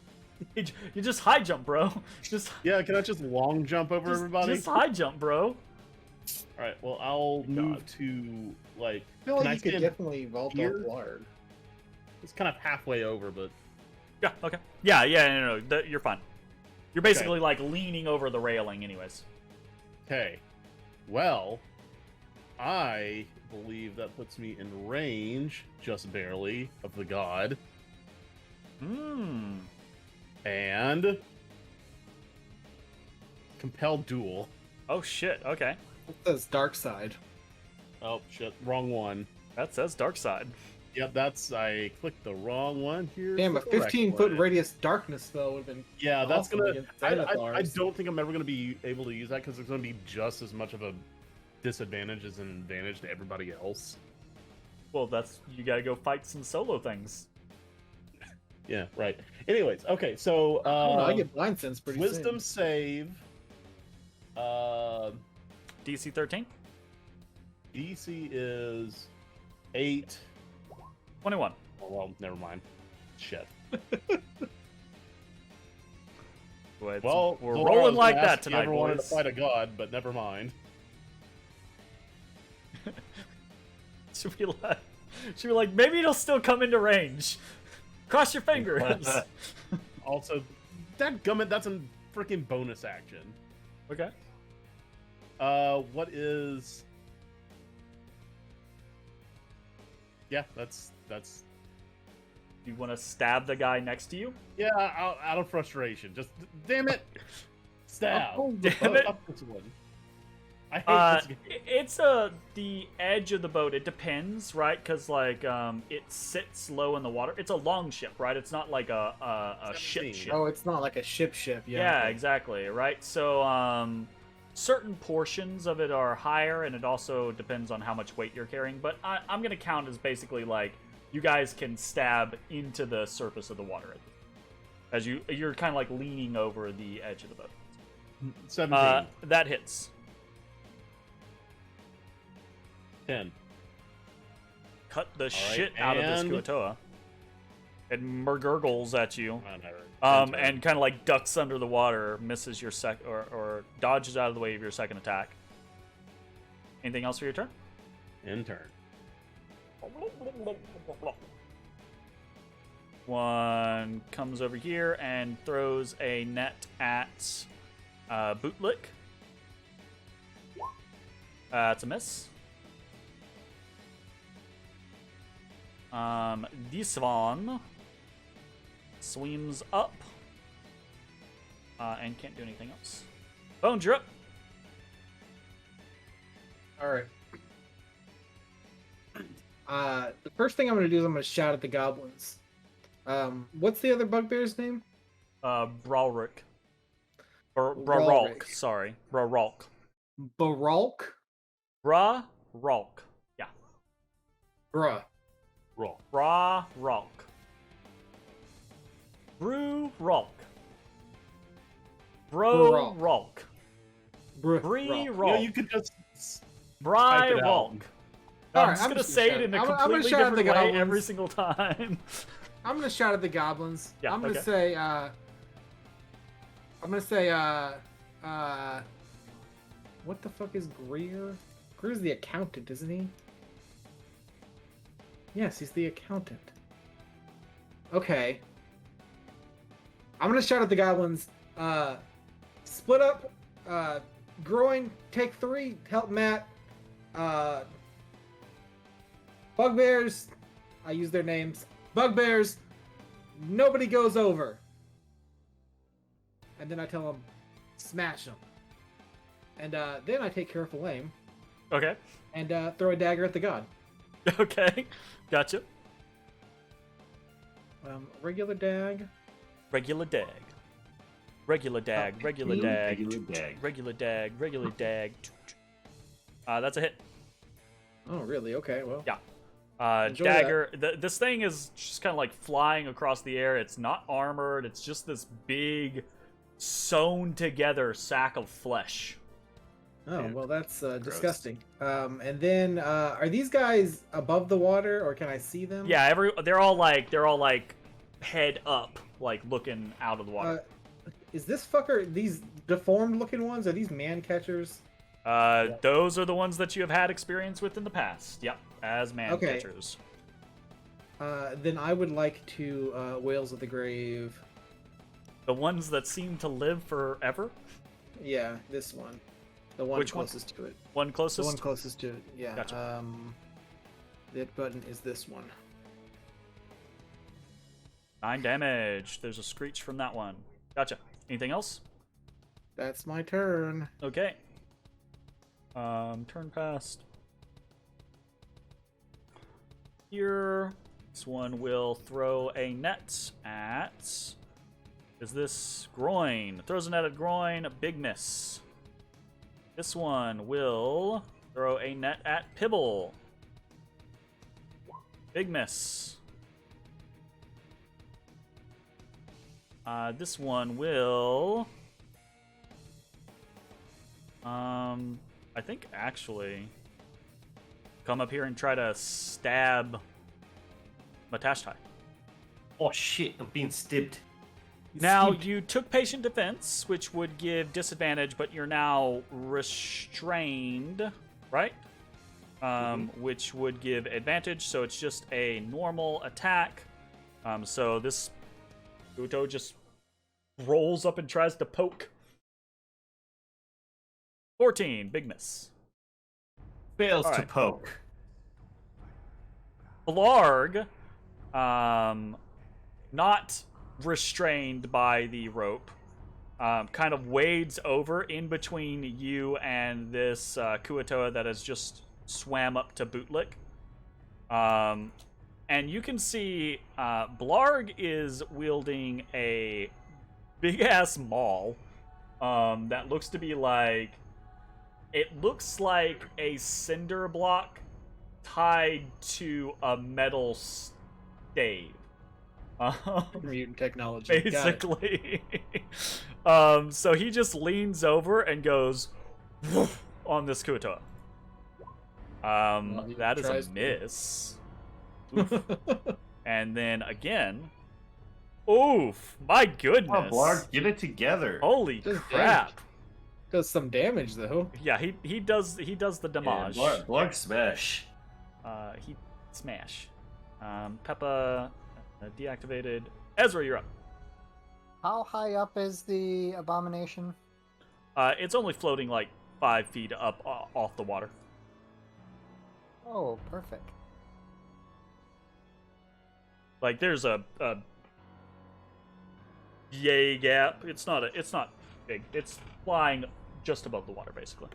You just high jump, bro. Just Yeah, can I just long jump over everybody? just high jump, bro. All right, well, I'll my move God. to, like, I feel can like I you could stand definitely vault here? off water. It's kind of halfway over, but Yeah. Okay. Yeah. No. You're fine. You're basically like leaning over the railing, anyways. okay. Well, I believe that puts me in range, just barely, of the god. Hmm. And compelled duel. Oh shit. Okay. It says dark side. Oh shit, wrong one. That says dark side. Yep, I clicked the wrong one here. Damn, a 15-foot radius darkness spell would have been. Yeah, that's awesome gonna. against I Xanathars. don't think I'm ever gonna be able to use that because it's gonna be just as much of a disadvantage as an advantage to everybody else. Well, that's you gotta go fight some solo things. Yeah, right. Anyways, okay, so I don't know, I get blind sense pretty wisdom soon. save. DC 13. DC is 8. 21. Oh, well, never mind. Shit. Well, we're Laura, I rolling was like gonna that ask if you tonight, ever wanted to boys. fight a god, but never mind. Should we like maybe it'll still come into range? Cross your fingers. Also, that gummit, that's a freaking bonus action. Okay. What is? Yeah, that's. You want to stab the guy next to you? Yeah, out of frustration. Just damn it, stab. Oh, damn it. Fuck this one. I hate this game. It's the edge of the boat. It depends, right? Because like it sits low in the water. It's a long ship, right? It's not like a ship 17. ship. Oh, it's not like a ship. Yeah, okay. exactly, right? So certain portions of it are higher, and it also depends on how much weight you're carrying. But I'm gonna count as basically like you guys can stab into the surface of the water as you're kind of like leaning over the edge of the boat. 17. That hits. 10. Cut the right, shit out of and- this Kuatoa. It gurgles at you. And And kind of like ducks under the water, misses your or dodges out of the way of your second attack. Anything else for your turn? in turn. One comes over here and throws a net at Bootlick. It's a miss. This one swims up and can't do anything else. Bone drip. All right. The first thing I'm going to do is I'm going to shout at the goblins. What's the other bugbear's name? Brawrick. Braralk, Brawrick. sorry. Braralk. Baralk? Braralk. Yeah. Bruh. Roll. Braralk. Brewralk. Broralk. Bree Ralk. Ralk. You could just. Bry type it out. Ralk. All I'm right, just I'm gonna just say gonna it in a shout- I'm gonna completely shout at the different way goblins. every single time. I'm going to shout at the goblins. Yeah, I'm going to okay. say, what the fuck is Greer? Greer's the accountant, isn't he? Yes, he's the accountant. Okay. I'm gonna shout at the goblins. Split up. Groin, take 3. Help Matt. Bugbears. I use their names. Bugbears. Nobody goes over. And then I tell them, smash them. And then I take careful aim Okay. and throw a dagger at the god. Okay. Gotcha. Regular dag. Regular dag. Regular dag. Oh, Regular you- dag. Regular dag. Regular dag. Regular dag. That's a hit. Oh, really? Okay, well. Yeah. Enjoy Dagger. This thing is just kind of like flying across the air. It's not armored. It's just this big, sewn together sack of flesh. Oh, Ew. well, that's Gross. disgusting. And then, are these guys above the water, or can I see them? Yeah, they're all like head up, like looking out of the water. Is this fucker, these deformed-looking ones, are these man-catchers? Those are the ones that you have had experience with in the past. Yep, as man Okay. catchers. Then I would like to, Whales of the Grave. The ones that seem to live forever. Yeah, this one. The one Which one? closest to it. One The closest. one closest to it, yeah. Gotcha. That button is this one. 9 damage. There's a screech from that one. Gotcha. Anything else? That's my turn. Okay. Turn past. Here. This one will throw a net at. Is this groin? Throws a net at groin. A big miss. This one will throw a net at Pibble. Big miss. This one will. I think actually come up here and try to stab Matashtai. Oh shit, I'm being stabbed. Now, you took patient defense, which would give disadvantage, but you're now restrained, right? Which would give advantage, so it's just a normal attack. So this Uto just rolls up and tries to poke. 14, big miss. Fails All to right. poke. Blarg, not restrained by the rope, kind of wades over in between you and this Kuatoa that has just swam up to Bootlick. And you can see Blarg is wielding a big-ass maul that looks to be like... It looks like a cinder block tied to a metal stave. Mutant technology. Basically. So he just leans over and goes woof on this Kuatoa. That is a miss. Oof. And then again. Oof! My goodness. Oh, Blarg, get it together. Holy Just crap. Does some damage though. Yeah, he does the damage. Yeah, Blarg smash. He smash. Peppa deactivated. Ezra, you're up. How high up is the abomination? It's only floating like 5 feet up off the water. Oh, perfect. Like there's a yay gap. It's not big. It's flying just above the water, basically.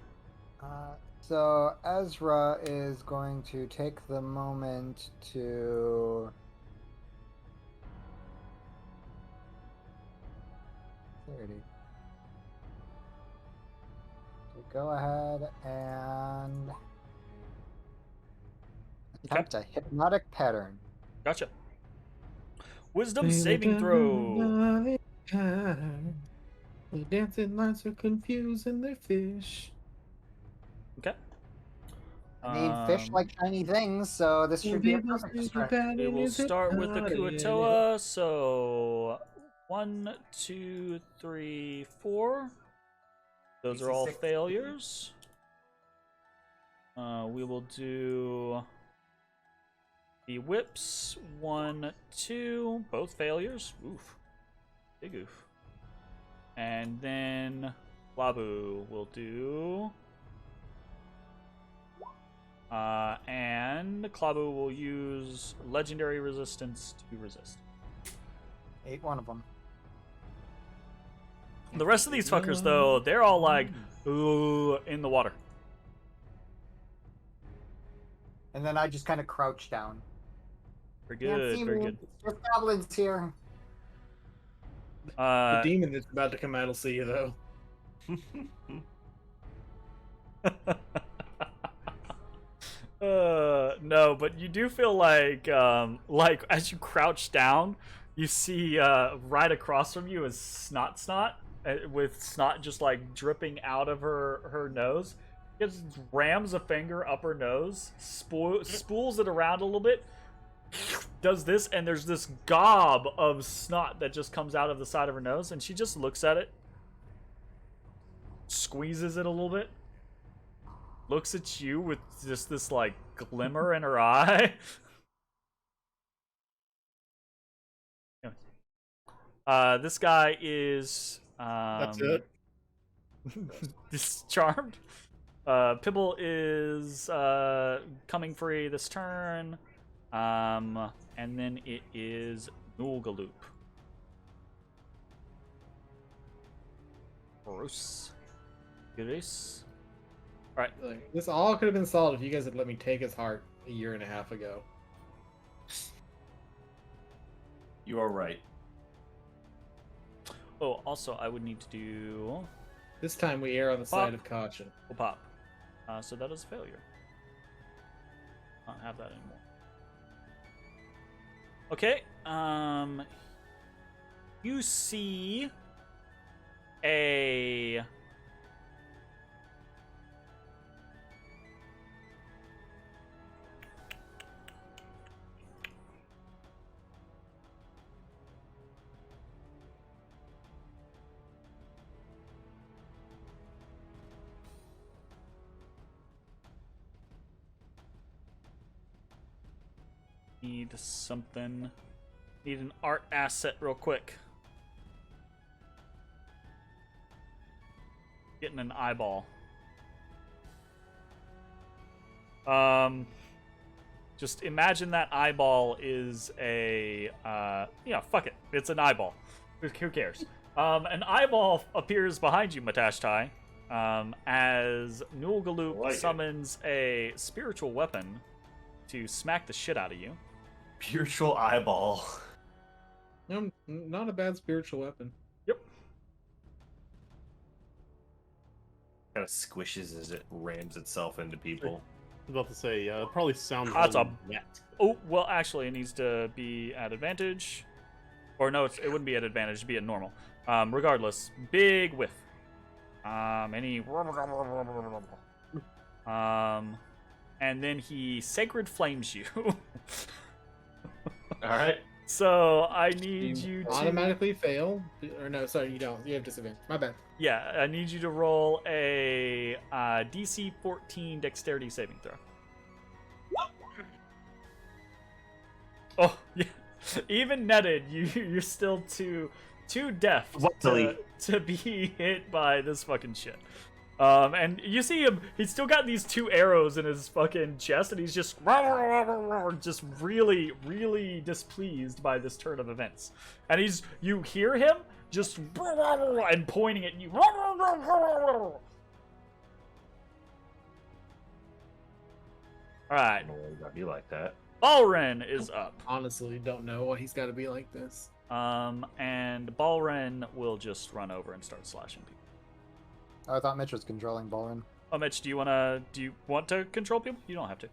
So Ezra is going to take the moment to... So go ahead and attempt a hypnotic pattern. Gotcha. Wisdom saving throw. The dancing lights are confusing their fish. Okay. I need fish like shiny things, so this should be a perfect stretch. We will start with the Kuatoa. So 1, 2, 3, 4. Those are all failures. We will do the whips. 1, 2, both failures. Oof. Big oof. And then Labu will do. And Klabu will use legendary resistance to resist. Ate one of them. The rest of these fuckers, though, they're all like, ooh, in the water. And then I just kind of crouch down. Very Can't good, see very me. good. There's goblins here. The demon that's about to come out will see you though. No, but you do feel like as you crouch down, you see right across from you is Snot, with snot just like dripping out of her nose. Just rams a finger up her nose, spools it around a little bit, does this, and there's this gob of snot that just comes out of the side of her nose, and she just looks at it, squeezes it a little bit, looks at you with just this like glimmer in her eye. This guy is That's it. discharmed. Pibble is coming free this turn. And then it is Nulgaloop. Gross. Gross. Alright. Like, this all could have been solved if you guys had let me take his heart a year and a half ago. You are right. Oh, also, I would need to do... This time we err on the Pop. side of caution. Oh, pop. So that is a failure. Not have that anymore. Okay. You see a... Need something. Need an art asset real quick. Getting an eyeball. Just imagine that eyeball is a, fuck it. It's an eyeball. Who cares? An eyeball appears behind you, Matashtai, as Nulgaloop like summons a spiritual weapon to smack the shit out of you. Spiritual eyeball. No, not a bad spiritual weapon. Yep. Kind of squishes as it rams itself into people. I was about to say, it probably sounds That's really a- wet. Oh, well, actually, it needs to be at advantage. Or no, it wouldn't be at advantage. It'd be at normal. Regardless, big whiff. And then he sacred flames you. All right. So I need you to automatically fail. Or no, sorry, you don't. You have disadvantage. My bad. Yeah, I need you to roll a DC 14 Dexterity saving throw. Oh, yeah. Even netted, you're still too deft Luckily. to be hit by this fucking shit. And you see him, he's still got these 2 arrows in his fucking chest, and he's just really, really displeased by this turn of events. And you hear him just and pointing at you. Alright, I don't know why you gotta be like that. Balren is up. Honestly, don't know why he's got to be like this. And Balren will just run over and start slashing people. I thought Mitch was controlling Balrin. Oh, Mitch, do you want to control people? You don't have to.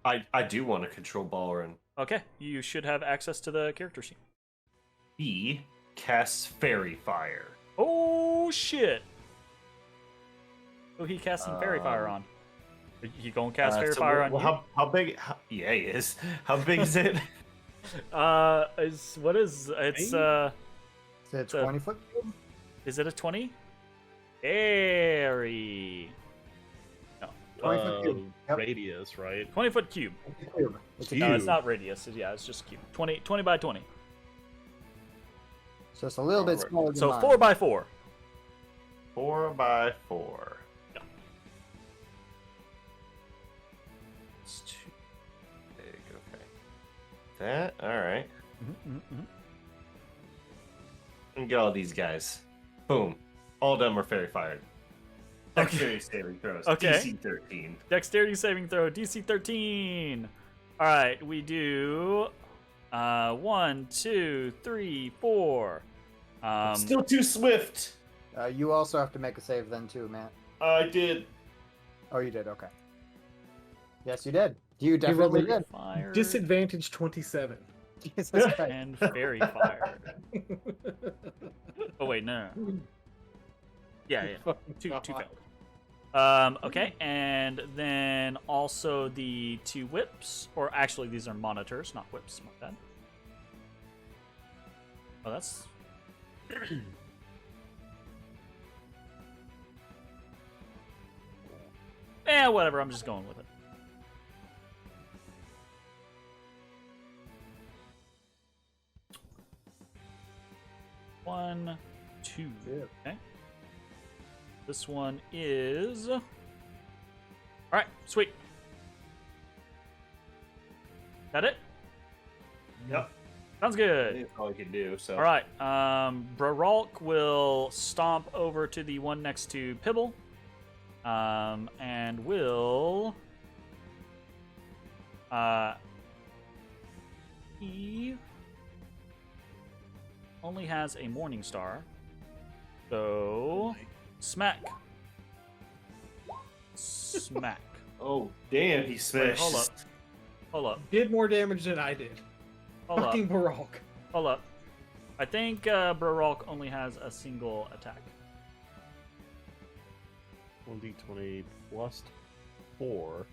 I do want to control Balrin. Okay, you should have access to the character sheet. He casts Fairy Fire. Oh shit! Who he casting Fairy Fire on? He gonna cast Fairy Fire on you? How big? Yeah, he is. How big is it? It's Is it a It's a- 20 foot cube? is it a 20? Fairy. No, 20 foot cube. Yep. Radius, right? 20-foot cube. It's a cube. It's a Cube. No, cube. it's not radius. It's just cube. 20 by 20. It's just a little bit Alright. smaller than So mine. 4 by 4. 4 by 4. Yeah. It's too big. Okay. That. All right. And get all these guys. Boom. All of them are fairy fired. Dexterity saving throws. Okay. DC 13. Dexterity saving throw, DC 13. All right, we do 1, 2, 3, 4. Still too swift. You also have to make a save then too, Matt. I did. Oh, you did. Okay. Yes, you did. You definitely did. Fire Disadvantage 27. Jesus Christ. and fairy fired. Oh wait, no. Yeah. Two failed. Okay, and then also the 2 whips, or actually these are monitors, not whips. My bad. Oh, that's. Whatever. I'm just going with it. One, 2. Okay. This one is. All right, sweet. Got it? Yep. Sounds I good. think that's all I can do. So. All right. Braralk will stomp over to the one next to Pibble, and will. He only has a Morning Star, so smack. Smack. Oh damn! He smashed. hold up. Hold up. Did more damage than I did. Hold up. Fucking Baroque. Hold up. I think Braralk only has a single attack. 1d20 plus 4.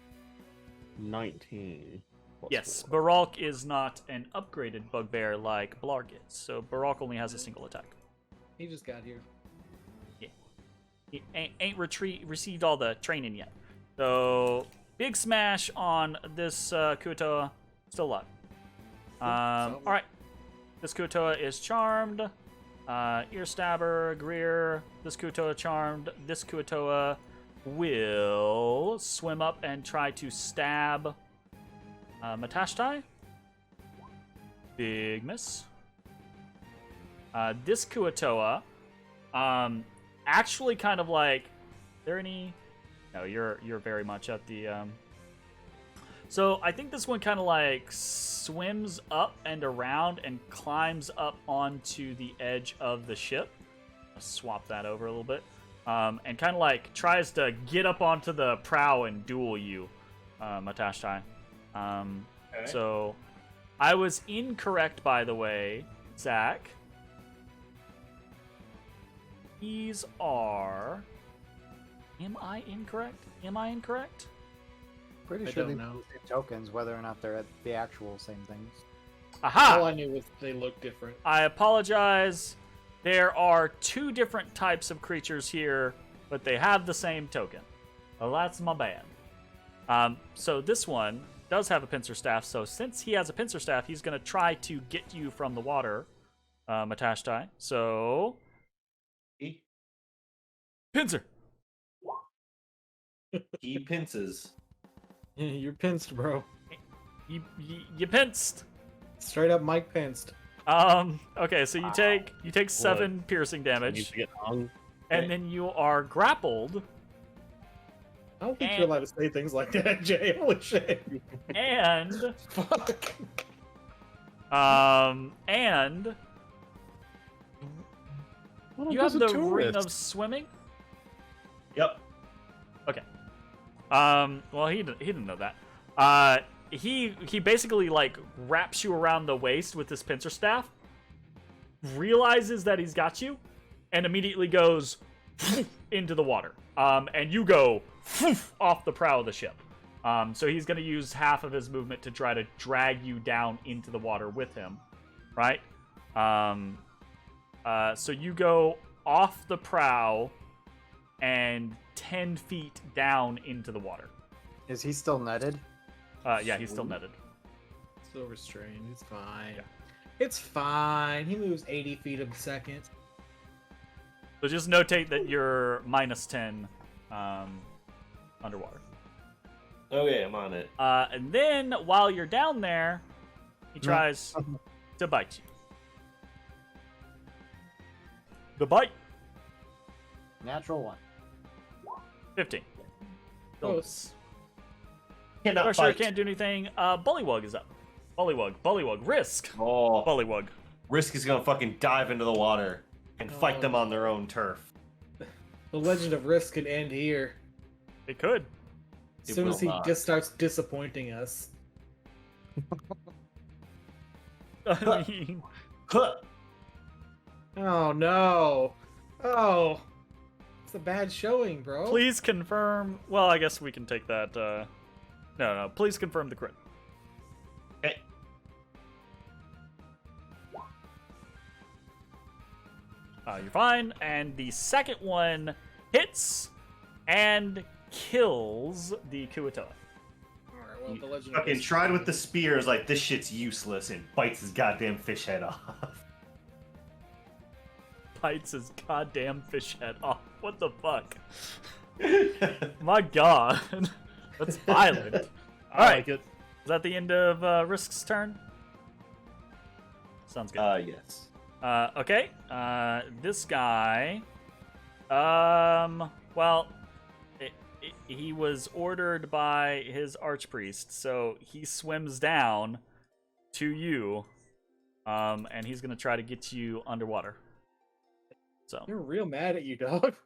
19. Plus Yes, 4. Baralk is not an upgraded bugbear like Blarg is, so Baralk only has a single attack. He just got here. He ain't received all the training yet. So, big smash on this Kuatoa. Still alive. All right. This Kuatoa is charmed. Ear Stabber, Greer. This Kuatoa charmed. This Kuatoa will swim up and try to stab Matashtai. Big miss. This Kuatoa, actually kind of like, there any? No, you're very much at the. So I think this one kind of like swims up and around and climbs up onto the edge of the ship. I'll swap that over a little bit. And kind of like tries to get up onto the prow and duel you, Matashtai. Okay. So I was incorrect, by the way, Zach. These are. Am I incorrect? Pretty I sure don't they know. use the tokens, whether or not they're the actual same things. Aha! All I knew was they looked different. I apologize. There are two different types of creatures here, but they have the same token. Well, that's my bad. So this one does have a pincer staff. So since he has a pincer staff, he's going to try to get you from the water, Matashtai. So pincer. He pinces. You're pinced, bro. You pinced. Straight up Mike pinced. Okay, so you take 7 piercing Needs damage, to get hung. and then you are grappled. I don't think you're allowed to say things like that, Jay. Holy shit. And Fuck. and Well, you those have are the ring tourists. of swimming. Yep. Okay. Well, he didn't know that. He basically like wraps you around the waist with this pincer staff, realizes that he's got you, and immediately goes into the water. And you go off the prow of the ship. So he's gonna use half of his movement to try to drag you down into the water with him, right? So you go off the prow and 10 feet down into the water. Is he still netted? Yeah, he's still netted. Still restrained. It's fine. Yeah. It's fine. He moves 80 feet a second. So just notate that you're minus 10 underwater. Okay, I'm on it. And then while you're down there, he tries to bite you. The bite, Natural 1. 15. Close. Cannot Sure, fight. can't do anything. Bullywug is up. Bullywug, risk. Oh, Bullywug. Risk is gonna fucking dive into the water and fight Oh. them on their own turf. The legend of Risk could end here. It could. As It soon will as he not. just starts disappointing us. I mean, Huh. Oh no. Oh. It's a bad showing, bro. please confirm. Well, I guess we can take that. No. Please confirm the crit. Okay. You're fine. And the second one hits and kills the Kuatoa. Alright, well, He the legend of fucking Risk. tried with the spears like this shit's useless and bites his goddamn fish head off. Bites his goddamn fish head off. What the fuck? My god. That's violent. I Alright. like it. Is that the end of Risk's turn? Sounds good. Yes. Okay. This guy. Well, he was ordered by his archpriest, so he swims down to you, and he's gonna try to get you underwater. So, You're real mad at you, dog.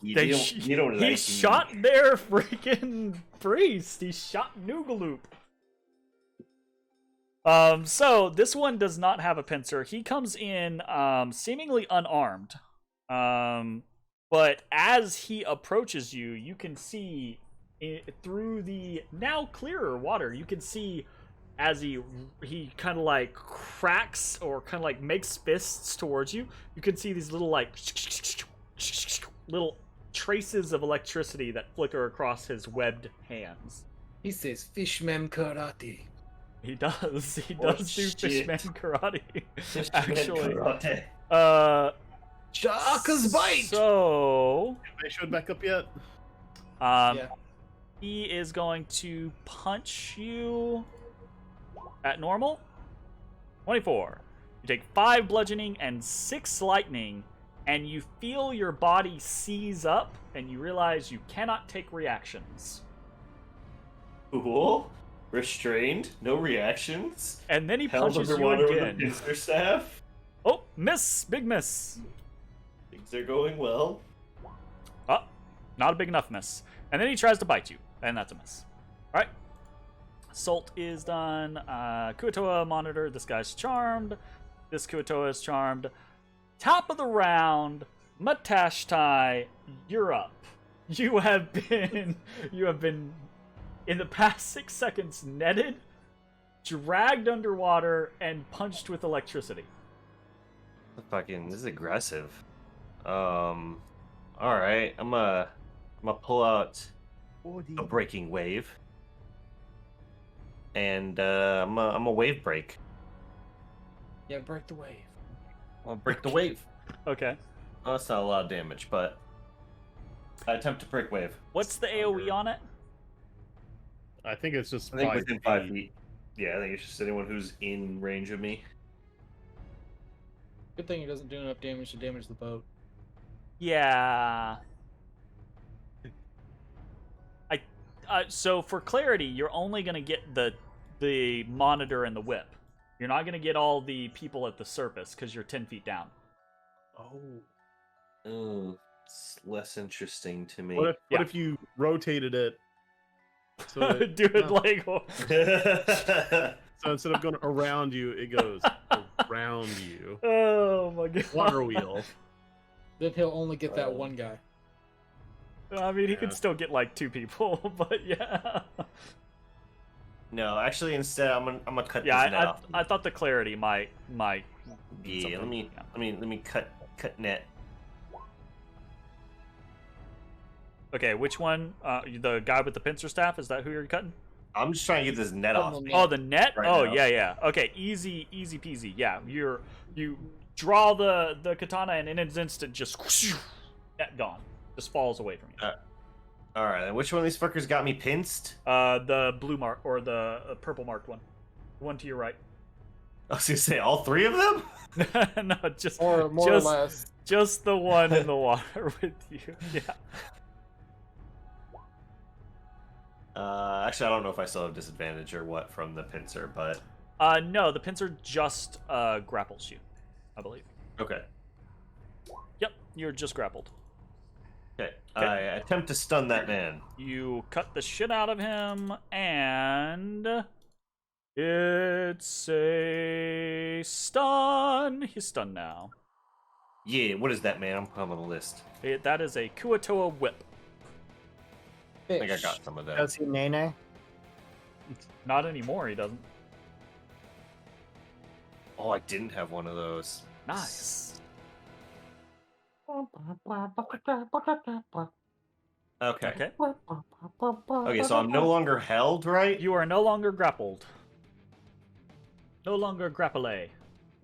You they don't he like me. shot their freaking priest. He shot Noogaloop. So this one does not have a pincer. He comes in seemingly unarmed. But as he approaches you, you can see through the now clearer water, you can see as he kind of like cracks or kind of like makes fists towards you, you can see these little like little traces of electricity that flicker across his webbed hands. He says fishman karate. He does. He Oh, does do shit. Fishman Karate. Fishman Actually. karate. Shaka's bite. So, They showed back up yet? Yeah. he is going to punch you at normal. 24. You take 5 bludgeoning and 6 lightning, and you feel your body seize up, and you realize you cannot take reactions. Cool. Restrained. No reactions. And then he Held punches you underwater with a again. pincer staff. Oh, miss! Big miss. Things are going well. Oh, not a big enough miss. And then he tries to bite you, and that's a miss. Alright. Assault is done. Kuatoa monitor. This guy's charmed. This Kuatoa is charmed. Top of the round, Matashtai, you're up. You have been in the past 6 seconds netted, dragged underwater, and punched with electricity. This is aggressive. All right, I'm gonna pull out a breaking wave, and I'm a wave break. Yeah, break the wave. I'll break the wave. Okay. Oh, that's not a lot of damage, but I attempt to break wave. What's the AoE on it? I think it's just I think 5 within 5 feet. Yeah, I think it's just anyone who's in range of me. Good thing it doesn't do enough damage to damage the boat. Yeah. So for clarity, you're only gonna get the monitor and the whip. You're not gonna get all the people at the surface because you're 10 feet down. Oh, it's less interesting to me. What Yeah. if you rotated it? So it- Do it no. like So instead of going around you, it goes around you. oh my god. Water wheel. Then he'll only get that one guy. I mean, he Yeah. could still get like 2 people, but yeah. No, actually, instead, I'm gonna cut Yeah, this net off. I thought the clarity might. Yeah, something. let me cut net. Okay, which one? The guy with the pincer staff? Is that who you're cutting? I'm just trying to get this net off. the me. Oh, the net. Right Oh, now. yeah. Okay, easy peasy. Yeah, you draw the katana and in an instant just net gone. Just falls away from you. All right, then which one of these fuckers got me pinched? The blue mark or the purple marked one. The one to your right. I was gonna say all 3 of them. No, just Or more just, or less. just the one in the water with you. Yeah. Actually, I don't know if I still have disadvantage or what from the pincer, but No, the pincer just grapples you, I believe. okay. Yep, you're just grappled. Okay, Okay. I attempt to stun that man. You cut the shit out of him, and it's a stun. He's stunned now. Yeah, what is that, man? I'm on the list. That is a Kuatoa whip. I think I got some of that. Does he nene? Not anymore, he doesn't. Oh, I didn't have one of those. Nice. Okay. Okay. Okay, so I'm no longer held, right? You are no longer grappled. No longer grapple.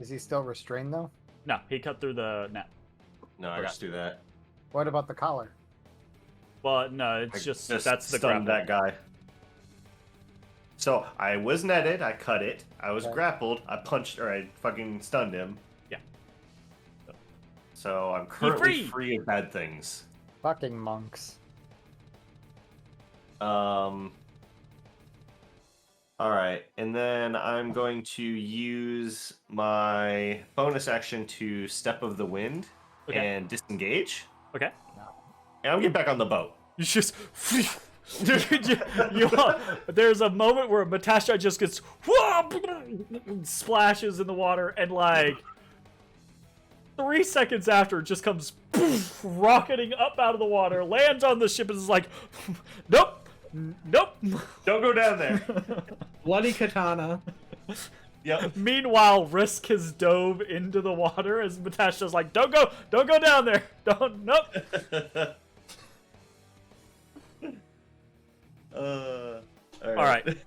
Is he still restrained though? No, he cut through the net. No, I got to do that. What about the collar? But no, it's I just just that's the stunned grapple. that guy. So I was netted, I cut it. I was Okay. grappled, I punched, or I fucking stunned him. Yeah. So I'm currently free. free of bad things. Fucking monks. Alright, and then I'm going to use my bonus action to Step of the Wind Okay. and disengage. Okay. And I'm getting back on the boat. You just there's a moment where Matashtai just gets splashes in the water, and like 3 seconds after, just comes rocketing up out of the water, lands on the ship, and is like, nope. Don't go down there. Bloody katana. Yep. Meanwhile, Risk has dove into the water as Matashta's like, don't go down there. Nope. All All right.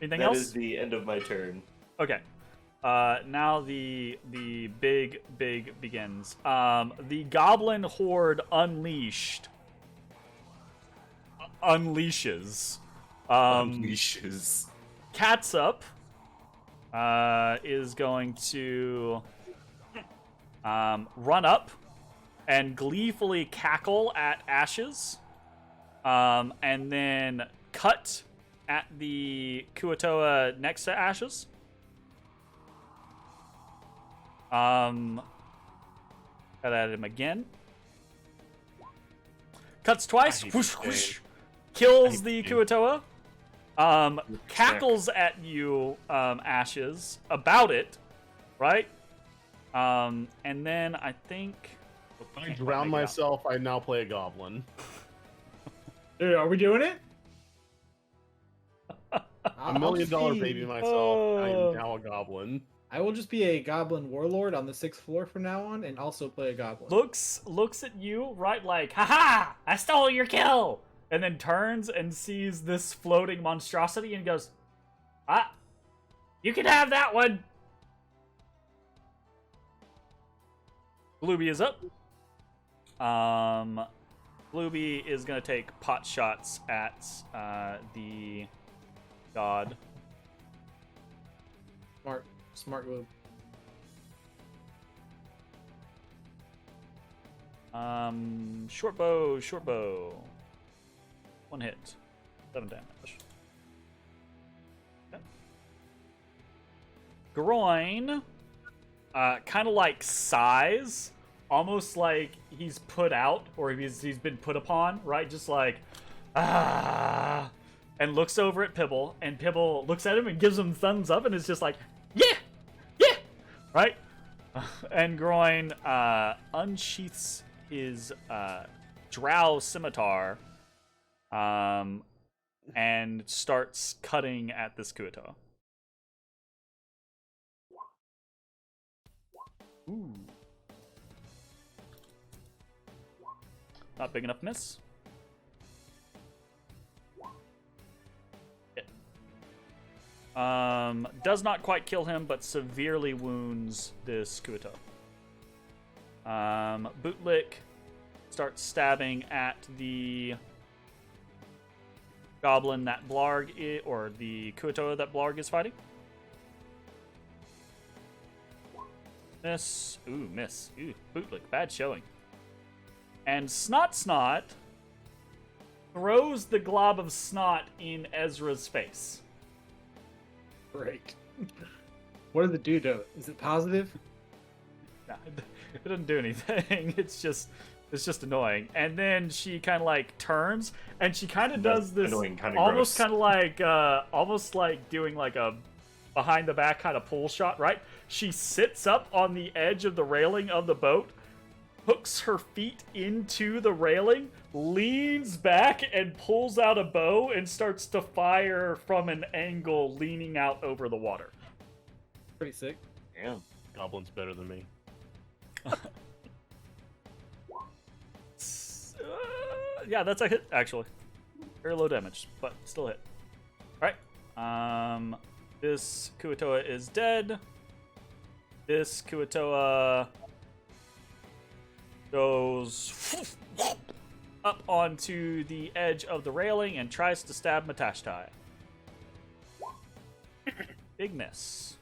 Anything That else? is the end of my turn. Okay. Now the big begins. The goblin horde unleashes. Unleashes. Catsup is going to run up and gleefully cackle at Ashes, and then cut at the Kuatoa next to Ashes. Cut at him again. Cuts twice. Whoosh, whoosh. Kills the Kuatoa. Cackles at you, Ashes, about it, right? And then I think... If I drown myself, I now play a goblin. Dude, are we doing it? $1 million baby myself. I am now a goblin. I will just be a goblin warlord on the 6th floor from now on, and also play a goblin. Looks at you, right, like, haha, I stole your kill! And then turns and sees this floating monstrosity and goes, ah, you can have that one! Blueby is up. Blueby is gonna take pot shots at the god. Smart move. Short bow. 1 hit. 7 damage. Okay. Groin, kind of like sighs, almost like he's put out, or he's been put upon, right? Just like, ah, and looks over at Pibble, and Pibble looks at him and gives him thumbs up, and is just like, yeah, right? And Groin unsheaths his drow scimitar, and starts cutting at this Kuatoa. Ooh. Not big enough miss. Hit. Does not quite kill him, but severely wounds this Kuatoa. Bootlick starts stabbing at the goblin that Blarg or the Kuatoa that Blarg is fighting. Miss. Ooh, miss. Ooh, Bootlick. Bad showing. And Snot throws the glob of snot in Ezra's face. Great. What did the dude do? Is it positive? Nah, it doesn't do anything. It's just annoying. And then she kind of like turns and she kind of does this almost kind of like doing like a behind the back kind of pull shot, right? She sits up on the edge of the railing of the boat, hooks her feet into the railing, leans back and pulls out a bow and starts to fire from an angle leaning out over the water. Pretty sick. Damn. Goblin's better than me. Yeah, that's a hit, actually. Very low damage, but still hit. Alright. This Kuatoa is dead. This Kuatoa goes up onto the edge of the railing and tries to stab Matashtai. Big miss.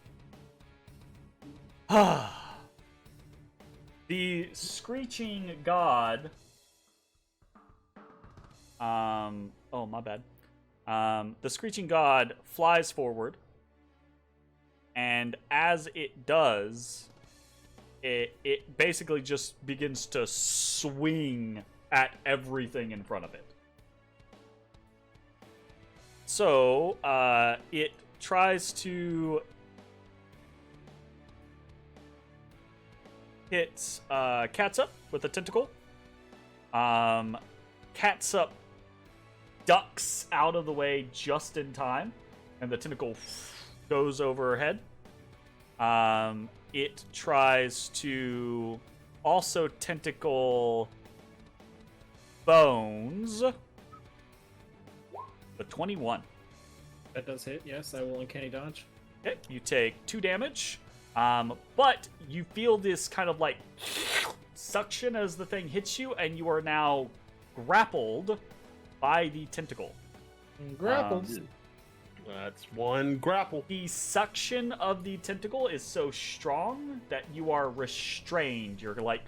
The Screeching God... oh, my bad. The Screeching God flies forward, and as it does, it basically just begins to swing at everything in front of it. So, it tries to hit Catsup with a tentacle. Catsup ducks out of the way just in time, and the tentacle goes over her head. It tries to also tentacle Bones. The 21. That does hit. Yes, I will uncanny dodge. Okay, you take 2 damage, but you feel this kind of like suction as the thing hits you, and you are now grappled by the tentacle. Grapples. That's one grapple. The suction of the tentacle is so strong that you are restrained. You're like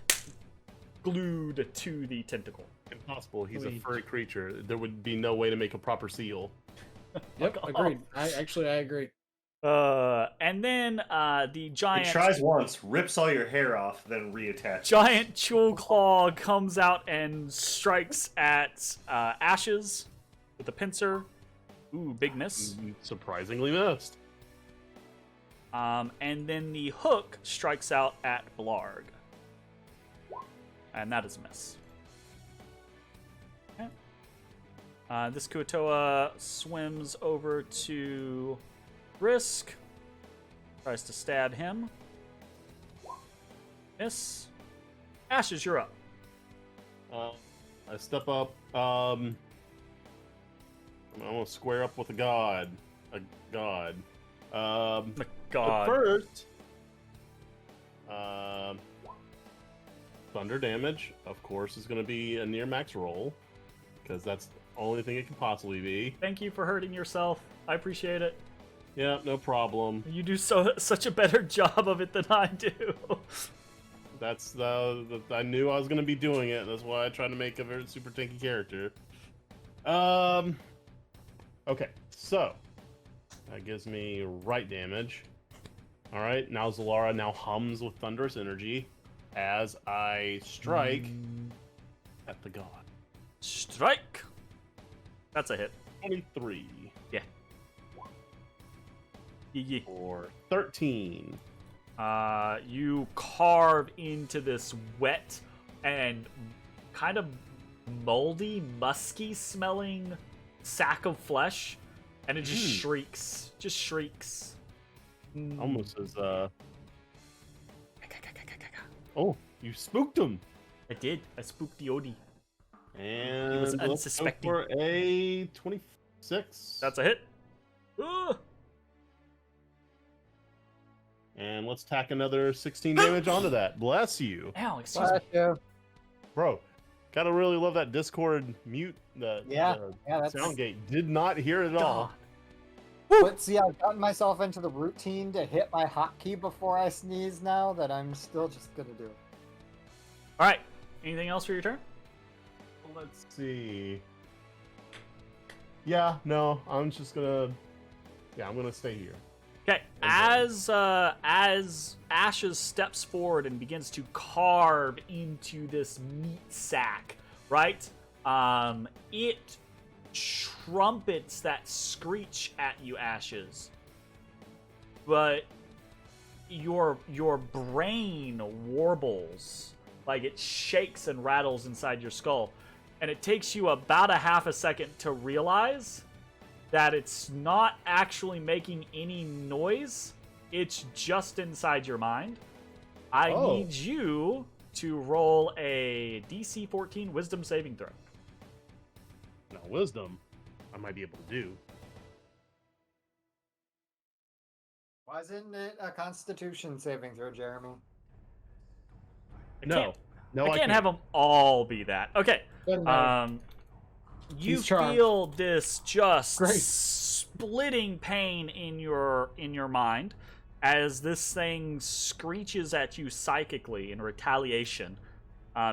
glued to the tentacle. Impossible. He's a Sweet. furry creature. There would be no way to make a proper seal. Yep, agreed. I agree. And then the He giant tries once, rips all your hair off, then reattaches. giant jewel claw comes out and strikes at Ashes with a pincer. Ooh, big miss. Surprisingly missed. And then the hook strikes out at Blarg. And that is a miss. Okay. This Kuatoa swims over to Brisk. Tries to stab him. Miss. Ashes, you're up. I step up. I'm gonna square up with a god. My But God. first, thunder damage, of course, is going to be a near max roll because that's the only thing it can possibly be. Thank you for hurting yourself. I appreciate it. Yeah, no problem. You do such a better job of it than I do. That's I knew I was going to be doing it. That's why I tried to make a very super tanky character. Okay, so that gives me right damage. All right, now Zalara now hums with thunderous energy as I strike at the god. Strike. That's a hit. 23 Yeah. or 13. You carve into this wet and kind of moldy, musky smelling sack of flesh, and it just shrieks. Just shrieks. Almost as Oh, you spooked him. I did. I spooked the Odie. And He was let's go unsuspecting. for a 26. That's a hit. Ugh. And let's tack another 16 damage onto that. Bless you. Ow, excuse me. Bless you. Bro, gotta really love that Discord mute. Yeah, that's Sound gate. Did not hear it at all. But see, I've gotten myself into the routine to hit my hotkey before I sneeze now that I'm still just gonna do it. All right. Anything else for your turn? Let's see. Yeah, no, I'm just gonna. Yeah, I'm gonna stay here. Okay. As Ashes steps forward and begins to carve into this meat sack, right? It trumpets that screech at you, Ashes. But your brain warbles, like it shakes and rattles inside your skull, and it takes you about a half a second to realize that it's not actually making any noise. It's just inside your mind. I need you to roll a DC 14 Wisdom saving throw. Now, wisdom, I might be able to do. Why isn't it a Constitution saving throw, Jeremy? No, I can't have them all be that. Okay. Doesn't matter. You He's charmed. feel this just Great. splitting pain in your mind as this thing screeches at you psychically in retaliation.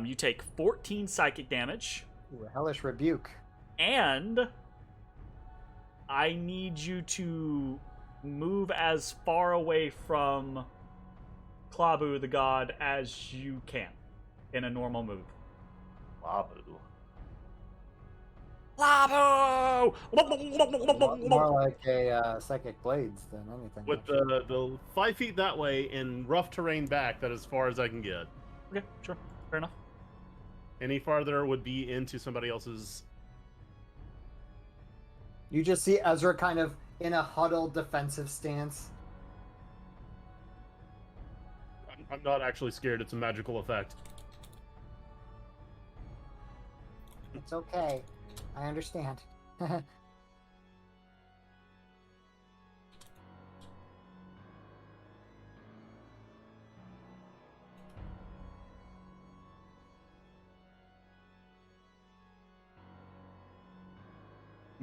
You take 14 psychic damage, Ooh, a hellish rebuke. and I need you to move as far away from Klabu the god as you can in a normal move. Labu. Klabu! More like a psychic blades than anything. With the 5 feet that way and rough terrain back, that is as far as I can get. Okay, sure. Fair enough. Any farther would be into somebody else's. You just see Ezra kind of in a huddled defensive stance. I'm not actually scared. It's a magical effect. It's okay. I understand.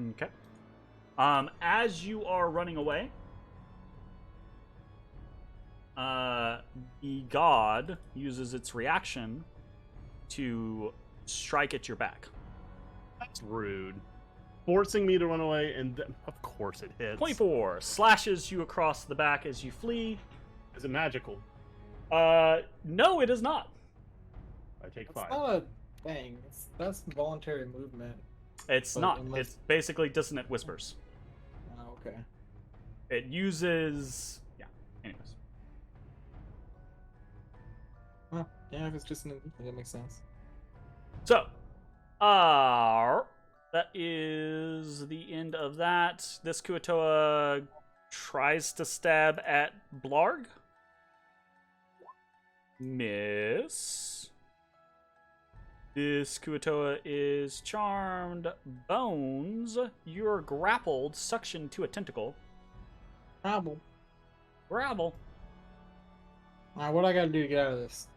Okay. As you are running away, the god uses its reaction to strike at your back. That's rude. Forcing me to run away, and of course it hits. 24 slashes you across the back as you flee. Is it magical? No, it is not. I take It's 5. not a thing. That's voluntary movement. It's But not. unless- It's basically dissonant whispers. Oh, okay. It uses. Yeah. Anyways. Well, yeah, if it's just an that makes sense. So, that is the end of that. This Kuatoa tries to stab at Blarg. Miss. This Kuatoa is charmed. Bones, you're grappled, suctioned to a tentacle. Problem. Grapple. Alright, what do I gotta do to get out of this?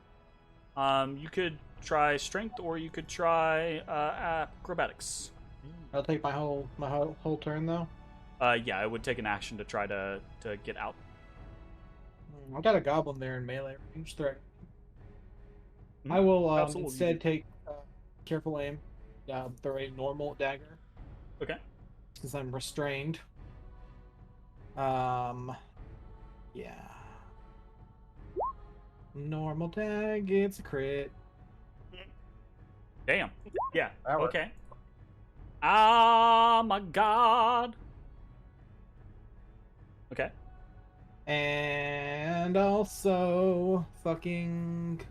You could try strength, or you could try acrobatics. I'll take my whole turn though. Yeah, I would take an action to try to get out. I got a goblin there in melee range threat. Mhm. I will Absolutely. instead take careful aim. Throw a normal dagger Okay. since I'm restrained. Yeah. Normal tag, it's a crit. Damn. Yeah. That worked. Okay. Ah, my God. Okay. And also fucking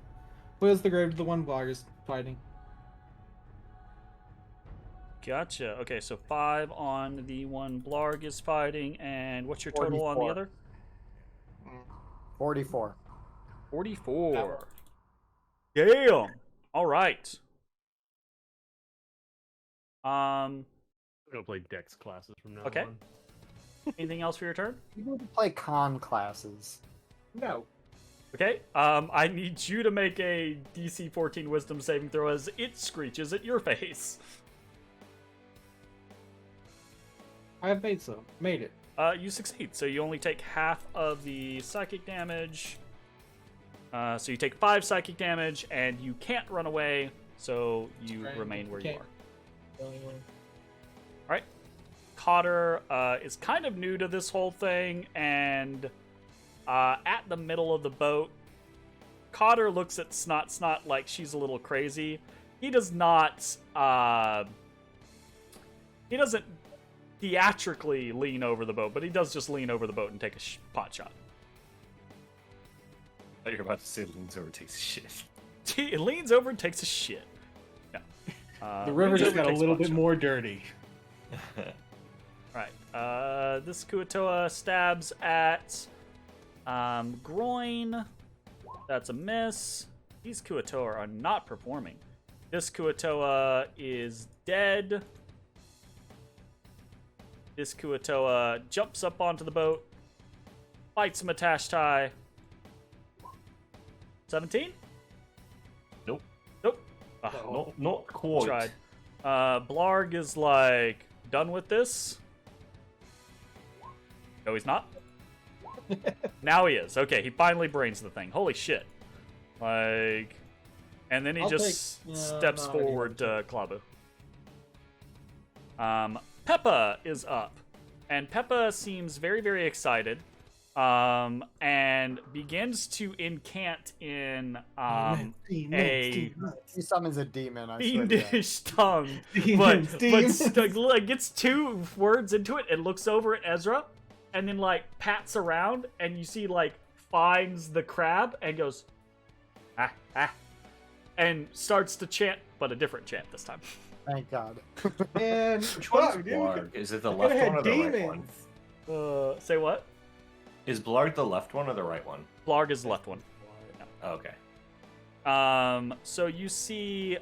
where's the grave of the one Blarg is fighting? Gotcha. Okay, so 5 on the one Blarg is fighting, and what's your total on the 44. other? 44. 44. Damn. All right. I'm gonna play Dex classes from now Okay. on. Anything else for your turn? You need to play con classes. No. Okay. I need you to make a DC 14 Wisdom saving throw as it screeches at your face. I've made some. Made it. You succeed, so you only take half of the psychic damage. So you take 5 psychic damage, and you can't run away, so you Right. remain where you Okay. are. Alright. Cotter is kind of new to this whole thing, and at the middle of the boat, Cotter looks at Snot like she's a little crazy. He does not, he doesn't theatrically lean over the boat, but he does just lean over the boat and take a pot shot. I thought you were about to say leans over takes a shit. He leans over and takes a shit. No. The river leans just over, got a takes little pot bit shot. more dirty. Right. This Kuatoa stabs at groin. That's a miss. These Kuatoa are not performing. This Kuatoa is dead. This Kuatoa jumps up onto the boat, fights Matashtai. 17? Nope. Nope. Not quite. Tried. Blarg is like, done with this? No, he's not. Now he is. Okay, he finally brains the thing. Holy shit. Like, and then he I'll just take- steps no, I didn't forward to Klabu. Peppa is up, and Peppa seems very, very excited, and begins to incant in a He summons a demon, I swear to God. fiendish tongue, Demons, but demons. like gets 2 words into it and looks over at Ezra, and then like pats around, and you see like finds the crab and goes, and starts to chant, but a different chant this time. Thank God. And Which one's fuck, dude, Blarg? Is it the I could've left one had or the right one? demons. Say what? Is Blarg the left one or the right one? Blarg is the left one. Oh, okay. So you see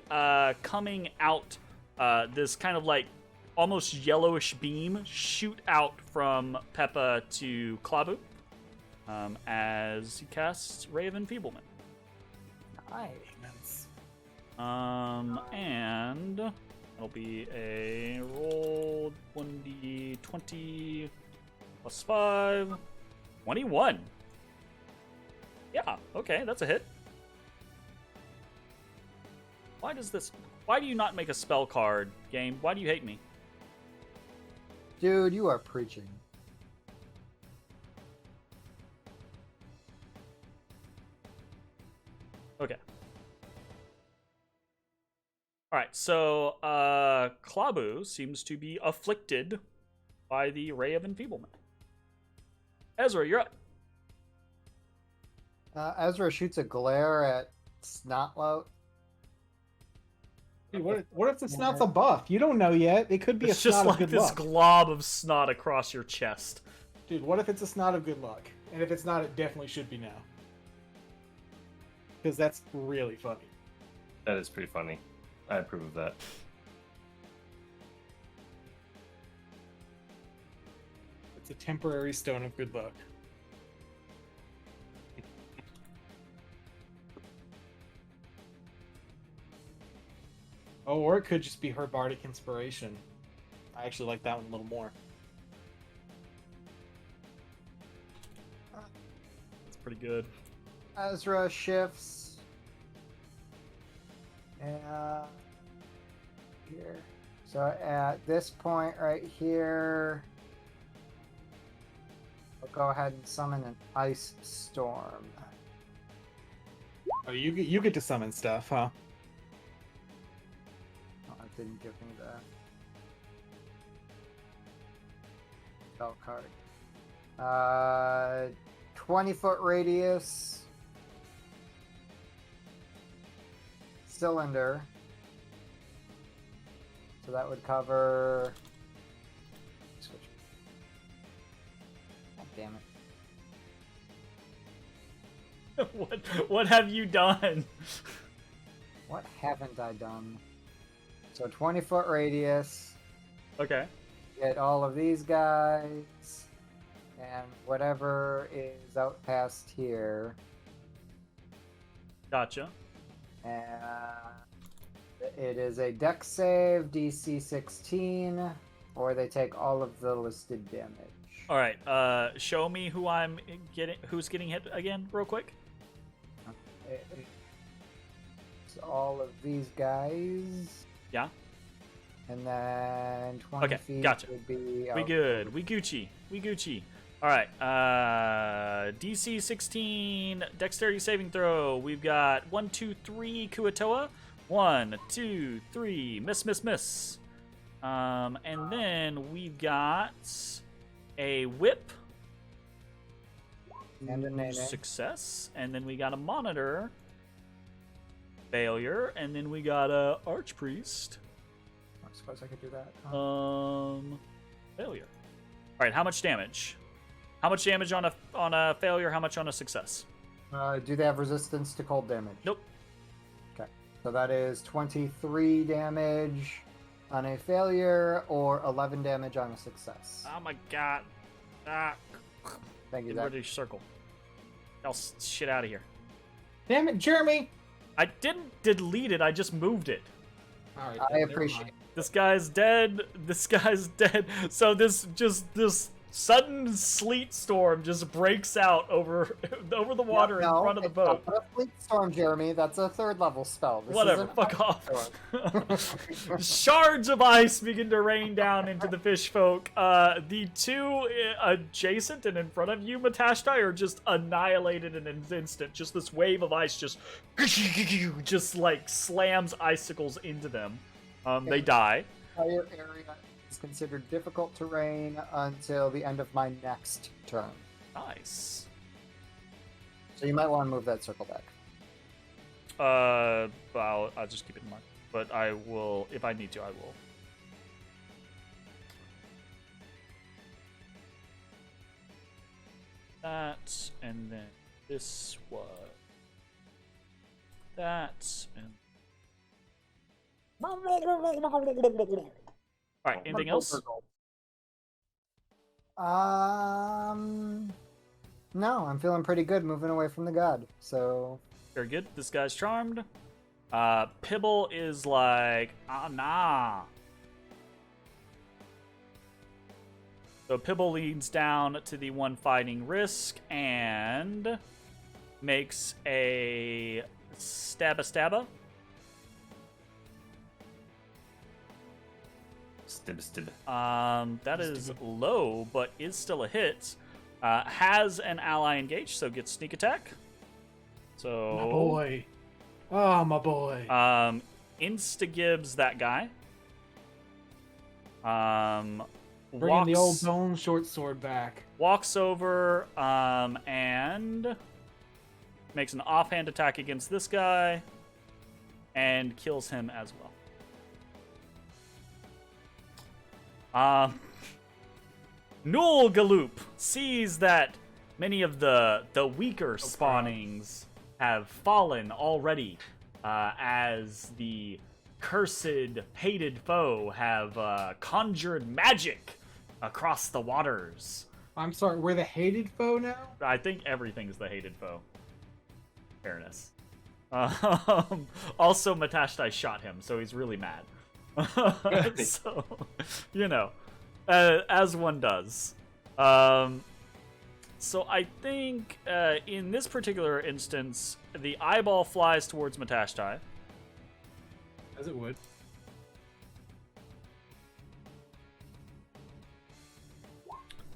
coming out this kind of like almost yellowish beam shoot out from Peppa to Klabu as he casts Ray of Enfeeblement. Nice. And It'll be a roll 1d20 plus 5. 21. Yeah, okay, that's a hit. Why do you not make a spell card, game? Why do you hate me? Dude, you are preaching. Okay. Alright, so Klabu seems to be afflicted by the Ray of Enfeeblement. Ezra, you're up. Ezra shoots a glare at Snotlout. Dude, what if the snot's a buff? You don't know yet. It could be It's a just snot like of good this luck. glob of snot across your chest. Dude, what if it's a snot of good luck? And if it's not, it definitely should be now. Because that's really funny. That is pretty funny. I approve of that. It's a temporary stone of good luck. Oh, or it could just be her bardic inspiration. I actually like that one a little more. That's pretty good. Ezra shifts. And here. So at this point right here, I'll go ahead and summon an ice storm. Oh, you get to summon stuff, huh? Oh, it didn't give me the spell card. 20-foot radius cylinder. So that would cover. Switch. God damn it. What have you done? What haven't I done? So 20-foot radius. Okay. Get all of these guys. And whatever is out past here. Gotcha. And it is a dex save, DC 16, or they take all of the listed damage. All right. Show me who's getting hit again, real quick. It's all of these guys. Yeah. And then 20 Okay, feet gotcha. would be... We out. good. We Gucci. We Gucci. All right. DC 16 dexterity saving throw. We've got 1, 2, 3 Kuatoa. 1, 2, 3 miss. And then we've got a whip. And a nene. Success. And then we got a monitor. Failure. And then we got a archpriest. I suppose I could do that. Failure. All right. How much damage? How much damage on a failure? How much on a success? Do they have resistance to cold damage? Nope. Okay. So that is 23 damage on a failure or 11 damage on a success. Oh my god. Ah. Thank you, Get rid Zach. of your circle. I'll shit out of here. Damn it, Jeremy! I didn't delete it. I just moved it. All right, I never appreciate mind. This guy's dead. This guy's dead. So this sudden sleet storm just breaks out over the water in front of the boat. Not a fleet storm, Jeremy. That's a 3rd level spell. This Whatever, isn't fuck ice off. storm. Shards of ice begin to rain down into the fish folk. The two adjacent and in front of you, Matashtai, are just annihilated in an instant. Just this wave of ice just like slams icicles into them. They die. Entire area is considered difficult terrain until the end of my next turn. Nice. So you might want to move that circle back. I'll just keep it in mind. But I will, if I need to, I will. That, and then this was that, and... Alright, anything else? No, I'm feeling pretty good moving away from the god. So Very good. This guy's charmed. Pibble is like, nah. So Pibble leads down to the one fighting Risk and makes a stabba. That is low, but is still a hit. Has an ally engaged, so gets sneak attack. So My boy. Oh, my boy. Insta-gibs that guy. Bringing the old bone short sword back. Walks over and makes an offhand attack against this guy and kills him as well. Null Galoop sees that many of the weaker spawnings have fallen already as the cursed, hated foe have conjured magic across the waters. I'm sorry, we're the hated foe now? I think everything's the hated foe. Fairness. Also, Matashtai shot him, so he's really mad. So, you know, as one does. So I think in this particular instance, the eyeball flies towards Matashtai. As it would.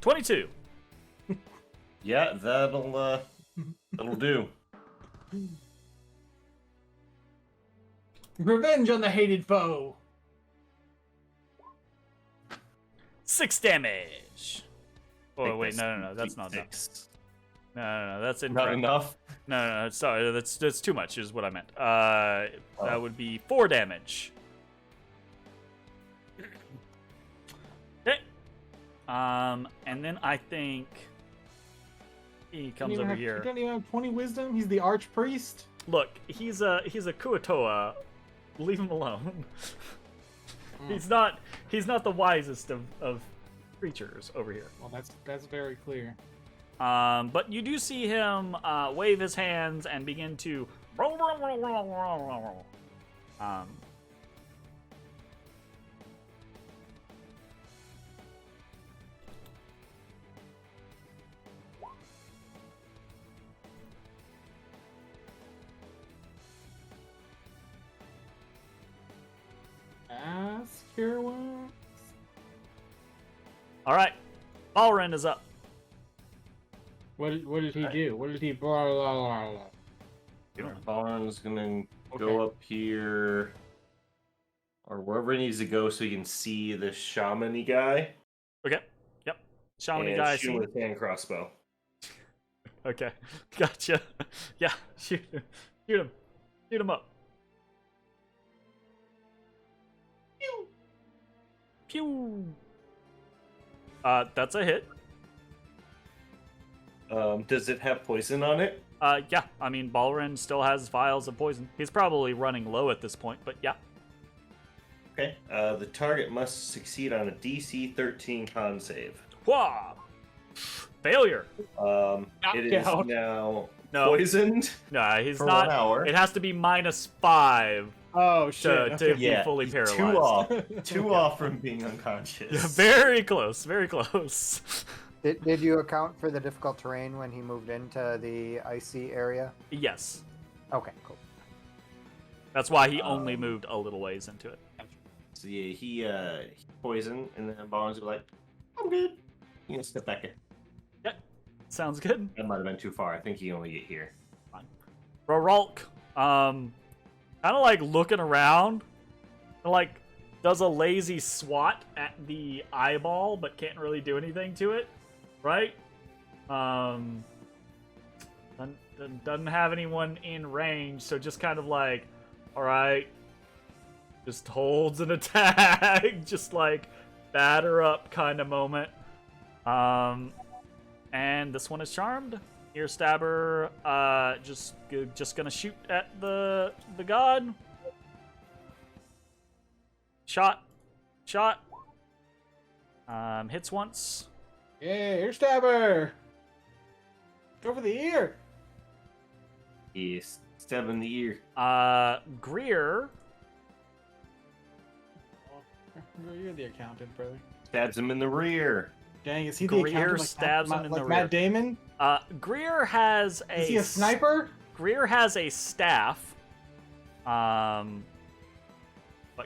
$22. Yeah, that'll do. Revenge on the hated foe. 6 damage. Oh wait, no, that's not enough. No, that's incorrect. Not enough. No, sorry, that's too much. Is what I meant. That would be 4 damage. Okay. And then I think he comes over here. He doesn't even have 20 wisdom. He's the archpriest. Look, he's a Kuatoa. Leave him alone. He's not the wisest of creatures over here. Well, that's very clear. But you do see him wave his hands and begin to Ask your ones. All right, Balrin is up. What did he do? What did he blah blah blah blah? Barn's gonna go up here, or wherever he needs to go, so he can see the shaman-y guy. Okay. Yep. Shaman And guy. shoot him with hand crossbow. Okay. Gotcha. Yeah. Shoot him. Shoot him. Shoot him up. Pew. Pew. That's a hit. Does it have poison on it? Yeah. I mean, Balrin still has vials of poison. He's probably running low at this point, but yeah. Okay. The target must succeed on a DC 13 con save. Wah! Failure. It is out. now No. poisoned Nah, he's for not. 1 hour. It has to be -5 Oh shit! to Okay. be fully he's paralyzed. 2 off. 2 off from being unconscious. Yeah, very close. Very close. Did you account for the difficult terrain when he moved into the icy area? Yes. Okay, cool. That's why he only moved a little ways into it. So yeah, he poisoned, and then Barnes was like, "I'm good." You can step back in. Yeah. Sounds good. That might have been too far. I think he only get here. Roralk, kind of like looking around, and like does a lazy swat at the eyeball, but can't really do anything to it, right? Doesn't have anyone in range, so just kind of like, all right, just holds an attack, just like batter up kind of moment. And this one is charmed. Ear stabber, just gonna shoot at the god. Shot. Hits once. Yeah, ear stabber. Go for the ear. He stab him in the ear. Greer. You're the accountant, brother. Stabs him in the rear. Dang, is he the Greer accountant? Like stabs him in the like rear. Matt Damon? Greer has a. Is he a sniper? Greer has a staff. But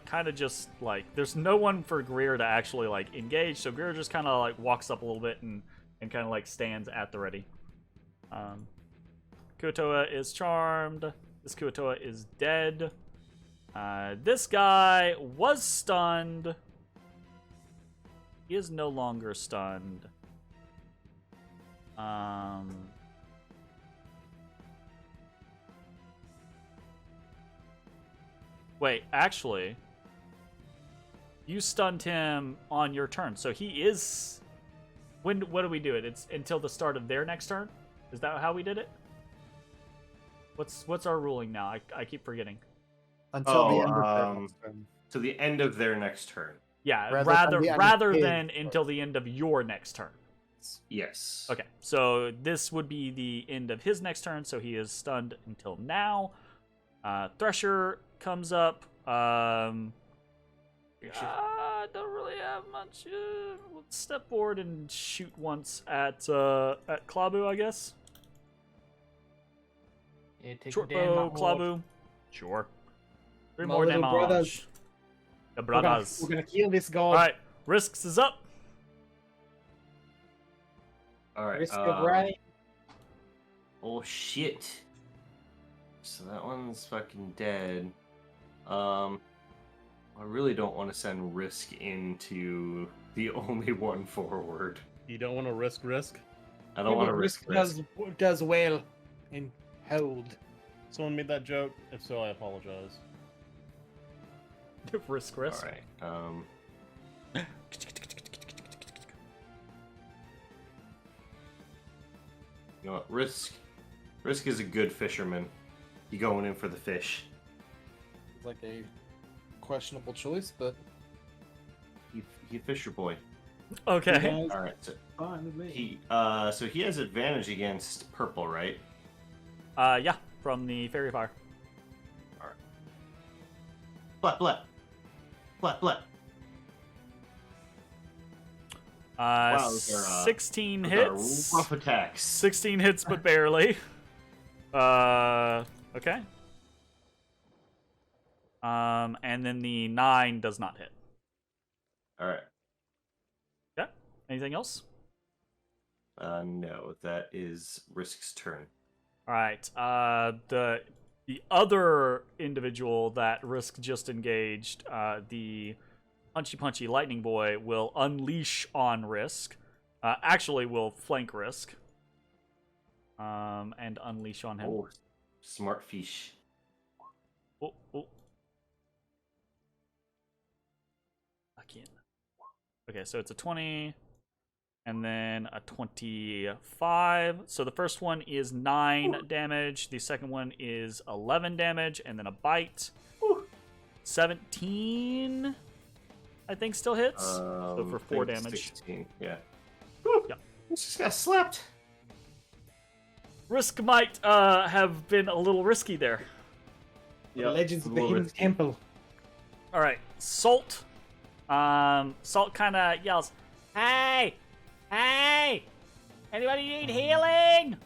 kind of just like there's no one for Greer to actually like engage, so Greer just kind of like walks up a little bit and kind of like stands at the ready. Kuotoa is charmed. This Kuotoa is dead. This guy was stunned. He is no longer stunned. Wait, actually, you stunned him on your turn, so he is. What do we do it? It's until the start of their next turn. Is that how we did it? What's our ruling now? I keep forgetting. Until the end of their next turn. To the end of their next turn. Yeah, Rather rather than than until the end of your next turn. Yes. Okay, so this would be the end of his next turn, so he is stunned until now. Thresher comes up. Don't really have much. We'll step forward and shoot once at Klabu, I guess. Yeah, take Short your damn bow, mouth off. Klabu. Sure. 3 My more little damage. brothers. The We're brothers. gonna kill this god. All right, Risks is up. All right. Risk of running. Oh shit. So that one's fucking dead. I really don't want to send Risk into the only one forward. You don't want to risk? I don't want to risk. does well and hold. Someone made that joke. If so, I apologize. Risk. All right. You know what? Risk is a good fisherman. You going in for the fish. It's like a questionable choice, but He fisher boy. Okay. All right. So fine with me. he has advantage against purple, right? Yeah, from the fairy fire. Blat blat. Blat blat. Wow, those are, 16 Those are hits. rough attacks. 16 hits, but barely. Okay. And then the 9 does not hit. All right. Yeah. Anything else? No, that is Risk's turn. All right. The other individual that Risk just engaged, the Punchy Lightning Boy, will unleash on Risk. Actually, will flank Risk. And unleash on him. Oh, smart fish. Oh. Again. Okay, so it's a 20, and then a 25. So the first one is 9 damage. The second one is 11 damage, and then a bite. 17, I think, still hits. So for 4 I think damage. 16, yeah. Yeah. Just got slapped. Risk might have been a little risky there. Yeah, Legends a of the little Hidden risky. Temple. All right, Salt. Salt kind of yells, "Hey, anybody need healing?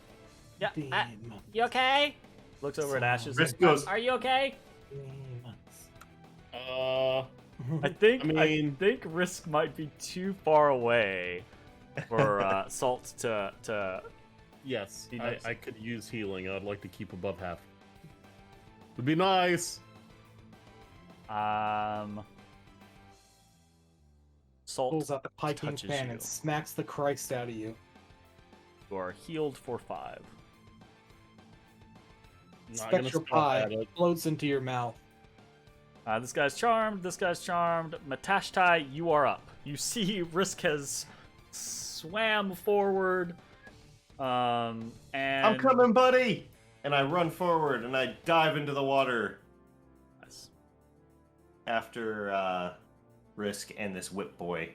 Yeah, Demons. you okay?" Looks over at Ashes. Risk goes. Are you okay? Demons. I think I I think Risk might be too far away for Salt to. Yes, Be nice. I could use healing. I'd like to keep above half. Would be nice. Salt Pulls out the piping touches fan you. and smacks the Christ out of you. You are healed for 5. Not gonna Spectral stop pie at it. floats into your mouth. This guy's charmed. This guy's charmed. Matashtai, you are up. You see Risk has swam forward. And I'm coming, buddy! And I run forward and I dive into the water Nice. after Risk and this whip boy.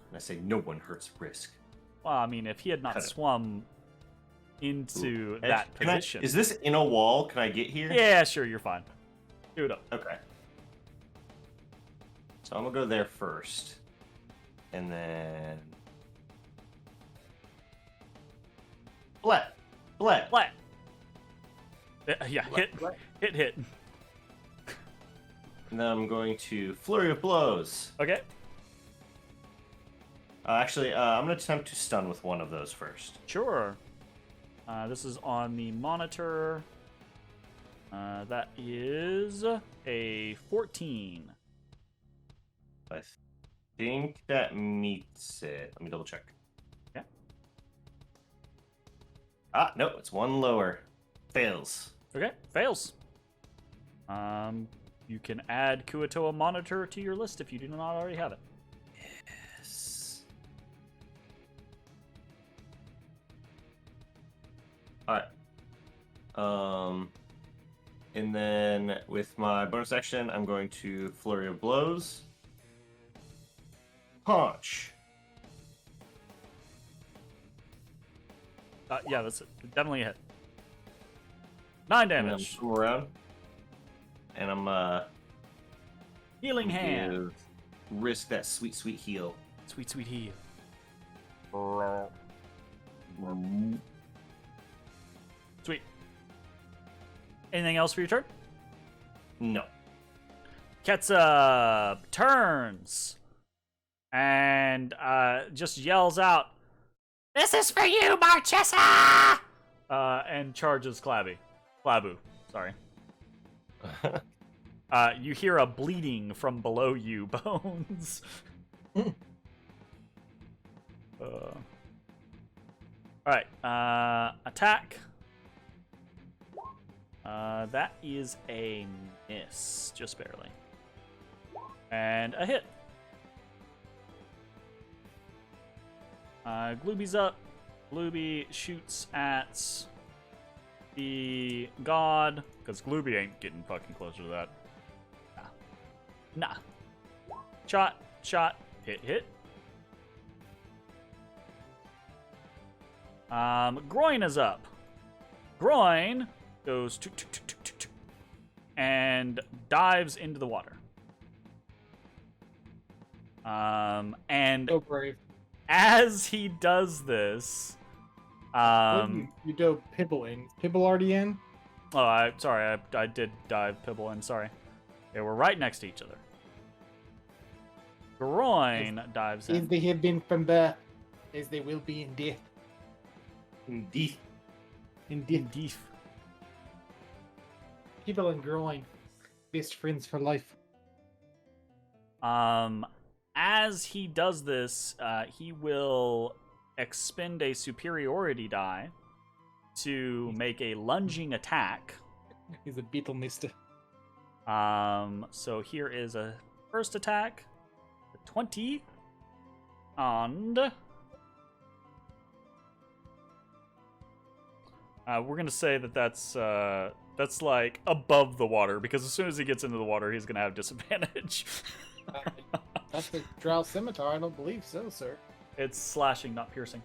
And I say, no one hurts Risk. Well, I mean, if he had not Cut it. swum into Edge, that can I- position. is this in a wall? Can I get here? Yeah, sure, you're fine. Do it up. Okay. So I'm gonna go there first, and then Blet. Flat. Yeah, hit. And then I'm going to flurry of blows. Okay. Actually, I'm gonna attempt to stun with one of those first. Sure. This is on the monitor. That is a 14. I think that meets it. Let me double check. Yeah. No, it's one lower. Fails. Okay, fails. You can add Kuatoa Monitor to your list if you do not already have it. Yes. Alright. And then with my bonus action, I'm going to flurry of blows. Punch. Yeah, that's definitely a hit. 9 And I'm damage. come around. And I'm Healing hand. give- risk that sweet, sweet heal. Sweet, sweet heal. Sweet. Anything else for your turn? No. Ketsup turns and just yells out, "This is for you, Marchesa!" And charges Clabu. Sorry. You hear a bleeding from below you, Bones. Alright, attack. That is a miss, just barely. And a hit. Glooby's up. Glooby shoots at the god, because Glooby ain't getting fucking closer to that. Nah. Shot, hit. Groin is up. Groin goes and dives into the water. And So brave. as he does this, You dove Pibble in. Pibble already in? oh, I did dive Pibble in, sorry. Okay, we're right next to each other. Groin dives As in. they have been from birth, as they will be in death. Indeed. In death. Deef. Pibble and Groin, best friends for life. As he does this, he will expend a superiority die to make a lunging attack. He's a beetle mister. So here is a first attack, 20, and we're gonna say that's like above the water, because as soon as he gets into the water, he's gonna have disadvantage. That's the Drow Scimitar. I don't believe so, sir. It's slashing, not piercing.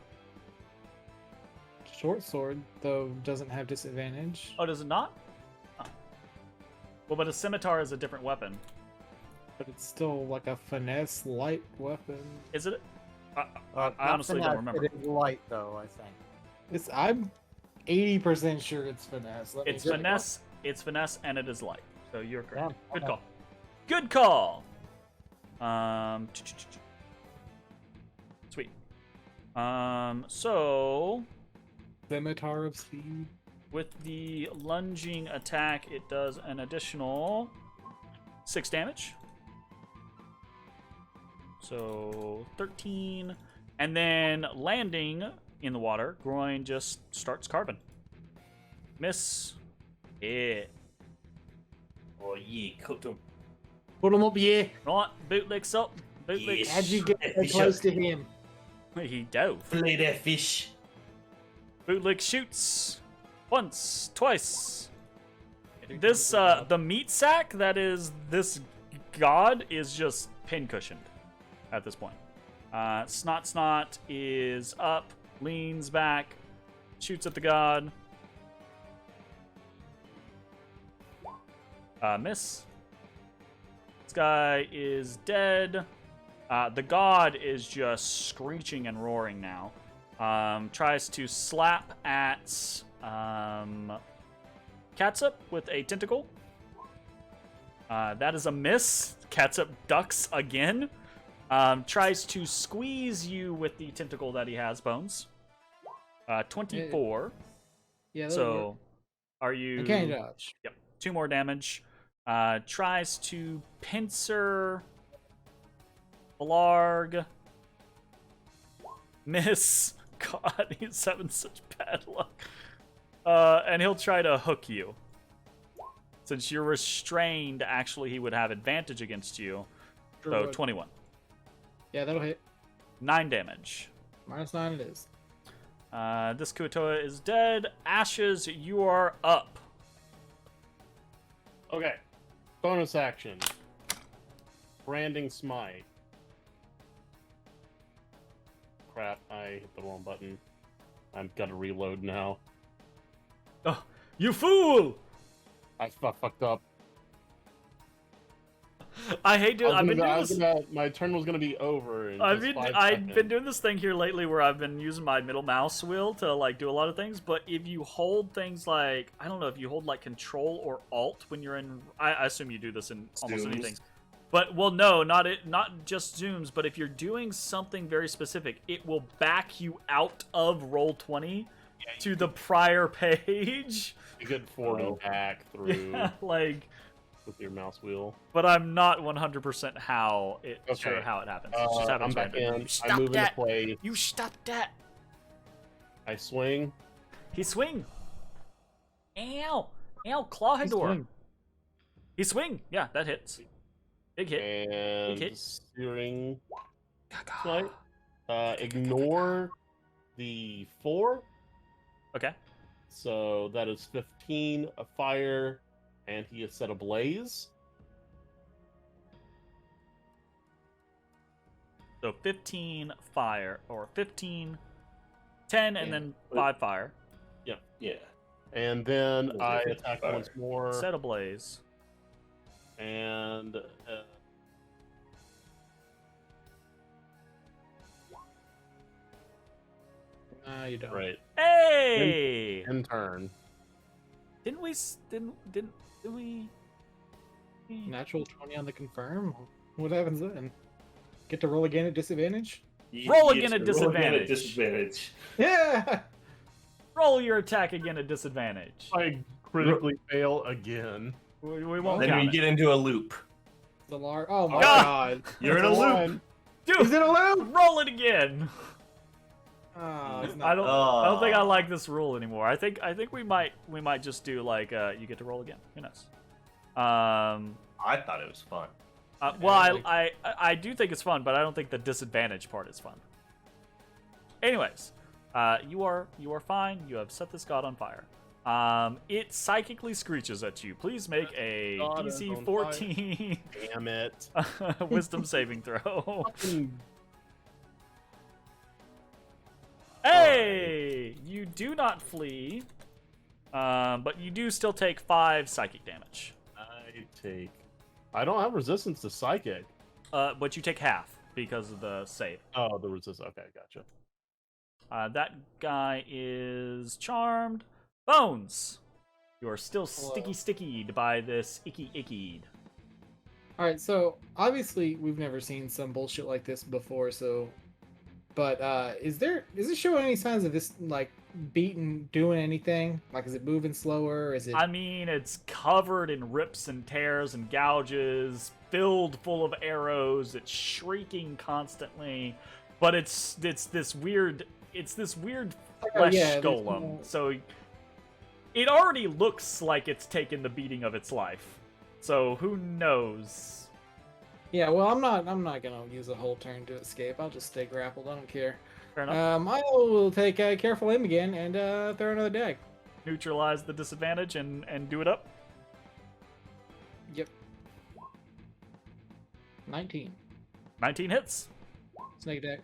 Short sword, though, doesn't have disadvantage. Oh, does it not? Oh. Well, but a scimitar is a different weapon. But it's still like a finesse light weapon. Is it? I Not honestly don't finesse, remember. It is light, though, I think. I'm 80% sure it's finesse. Let me It's check. finesse. It's finesse, and it is light. So you're correct. Yeah, Good okay. call. Good call. Sweet. So Scimitar of Speed. with the lunging attack, it does an additional 6 damage. So 13, and then landing in the water, Groin just starts carving. Miss. Hit. Oh yeah, cooked him. Put him up, yeah. Right, bootlicks up. Bootlicks. Yes. How'd you get so Fish close up. to him? He dove. Fillet that fish. Bootlick shoots. Once, twice. This, the meat sack that is this god is just pincushioned at this point. Snot is up, leans back, Shoots at the god. Miss. This guy is dead. The god is just screeching and roaring now. Tries to slap at Catsup with a tentacle. That is a miss. Catsup ducks again. Tries to squeeze you with the tentacle that he has, Bones. 24. Yeah. So, are you... I can't dodge. Yep. 2 more damage. Tries to pincer Blarg. Miss. God, he's having such bad luck. And he'll try to hook you. Since you're restrained, actually, he would have advantage against you. Sure So, would. 21. Yeah, that'll hit. 9 damage. -9 it is. This Kuatoa is dead. Ashes, you are up. Okay. Bonus action. Branding Smite. Crap, I hit the wrong button. I've got to reload now. Oh, you fool! I fucked up. I hate doing. I've been doing this. My turn was gonna be over. In I've just been 5 I've seconds. been doing this thing here lately where I've been using my middle mouse wheel to like do a lot of things. But if you hold things like, I don't know, if you hold like Control or Alt when you're in, I assume you do this in almost Zooms. anything. But well, no, not just zooms. But if you're doing something very specific, it will back you out of Roll20 to the prior page. You could forward back through Yeah, like. with your mouse wheel. But I'm not 100% how it sure Okay. how it happens. It just I'm happens back randomly. in. Stop I move that! into place. You stop that! I swing. He swing. Ow! Ow! Clawhador. swing. He swing. Yeah, that hits. Big hit. And hit. steering smite. Ignore the 4. Okay. So that is 15 of fire, and he is set ablaze. So 15 fire, or 15, 10, and Yeah. then 5 fire. Yeah. And then Those I are 50 attack fire. once more. Set ablaze. And You don't. right, Hey! in turn. Didn't we? Natural 20 on the confirm. What happens then? Get to roll again at disadvantage? Roll You again get at to roll again disadvantage. at disadvantage. Yeah. Roll your attack again at disadvantage. I critically fail again. We won't Then count we it. get into a loop. The oh my God. god. You're in a That's loop. one. Dude, Is it a loop? roll it again. Oh, it's I not. don't think I like this rule anymore. I think we might just do like you get to roll again. Who knows? I thought it was fun. Well, I do think it's fun, but I don't think the disadvantage part is fun. Anyways, you are fine. You have set this god on fire. It psychically screeches at you. Please make a God is DC on 14 Damn it. wisdom saving throw. Fucking Hey! You do not flee, but you do still take 5 psychic damage. I don't have resistance to psychic. But you take half because of the save. Oh, the resistance. Okay, gotcha. That guy is charmed. Bones! You are still stickied by this icky. All right, so obviously we've never seen some bullshit like this before. So, but is it showing any signs of this like beating doing anything? Like, is it moving slower? Is it? I mean, it's covered in rips and tears and gouges, filled full of arrows. It's shrieking constantly, but it's this weird flesh yeah, there's golem. no- So it already looks like it's taken the beating of its life. So who knows? Yeah, well, I'm not gonna use a whole turn to escape. I'll just stay grappled. I don't care. Fair enough. I will take a careful aim again and throw another dag. Neutralize the disadvantage and do it up. Yep. 19. 19 hits. Snake attack.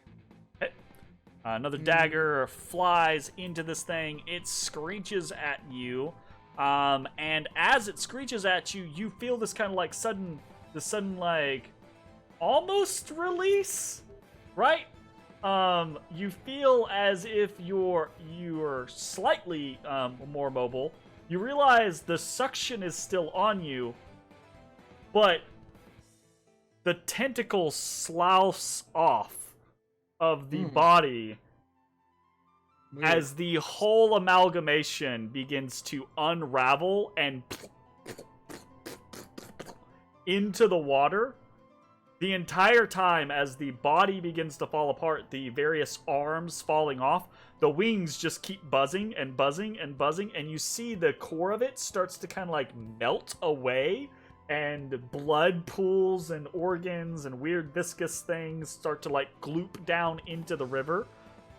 Another dagger flies into this thing. It screeches at you. And as it screeches at you, you feel this kind of like sudden like almost release, right? You feel as if you're slightly more mobile. You realize the suction is still on you, but the tentacles sloughs off of the body as the whole amalgamation begins to unravel and into the water. The entire time, as the body begins to fall apart, the various arms falling off, the wings just keep buzzing and buzzing and buzzing, and you see the core of it starts to kind of like melt away, and blood pools and organs and weird viscous things start to like gloop down into the river.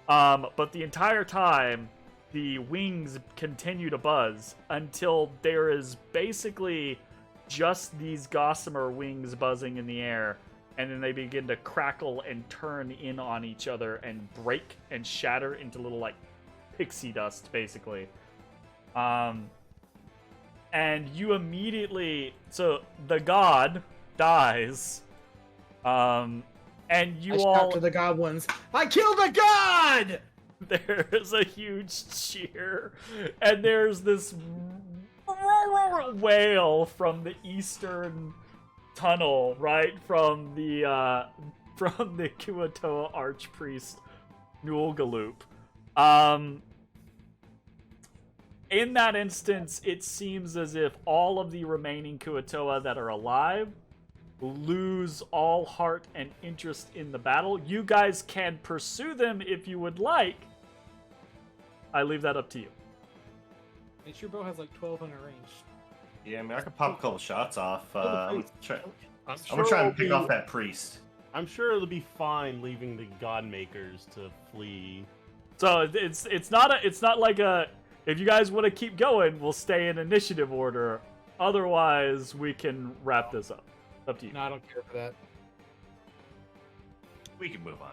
But the entire time, the wings continue to buzz until there is basically just these gossamer wings buzzing in the air, and then they begin to crackle and turn in on each other and break and shatter into little like pixie dust, basically. And you immediately, so the god dies, and you I all shout to the goblins, I killed a god! There's a huge cheer, and there's this wail from the eastern tunnel, right from the Kuatoa archpriest Nulgaloop. In that instance, it seems as if all of the remaining Kuatoa that are alive lose all heart and interest in the battle. You guys can pursue them if you would like. I leave that up to you. Make sure Bo has like 12 on her range. Yeah, I mean, I could pop a couple shots off. I'm I'm gonna try and it'll pick be- off that priest. I'm sure it'll be fine leaving the god makers to flee. So it's not like a, if you guys want to keep going, we'll stay in initiative order. Otherwise, we can wrap this up. Up to you. No, I don't care for that. We can move on.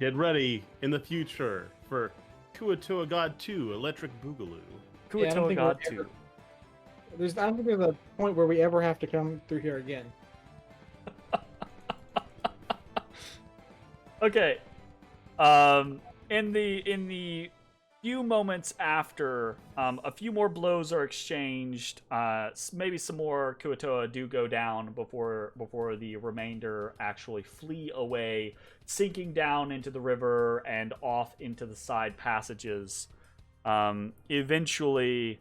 Get ready in the future for Kuatoa God 2 Electric Boogaloo. Yeah, I don't Kuatoa think God we'll 2. I don't think there's a point where we ever have to come through here again. Okay. In the few moments after, a few more blows are exchanged. Maybe some more Kuatoa do go down before the remainder actually flee away, sinking down into the river and off into the side passages. Eventually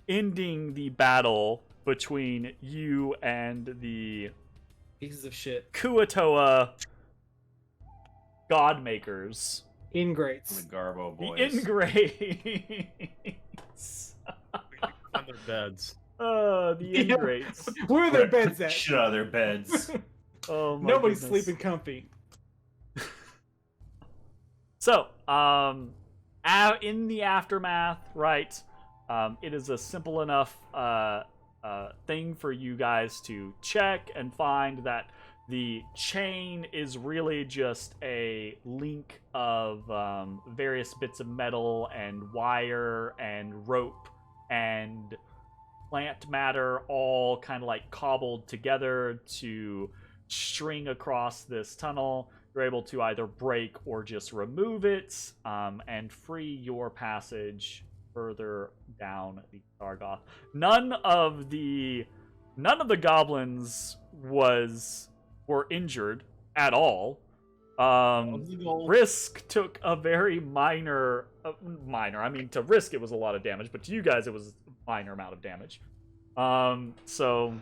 ending the battle between you and the Pieces of shit. Kuatoa Godmakers. Ingrates. The Garbo The boys. Ingrates. On their beds. The Ingrates. Where are their beds at? Shit out of their beds. Oh my Nobody's goodness. sleeping comfy. So, in the aftermath, right, it is a simple enough thing for you guys to check and find that the chain is really just a link of various bits of metal and wire and rope and plant matter all kind of like cobbled together to string across this tunnel. You're able to either break or just remove it and free your passage further down the Sargoth. None of the goblins were injured at all. Risk took a very minor. I mean, to Risk it was a lot of damage, but to you guys it was a minor amount of damage. So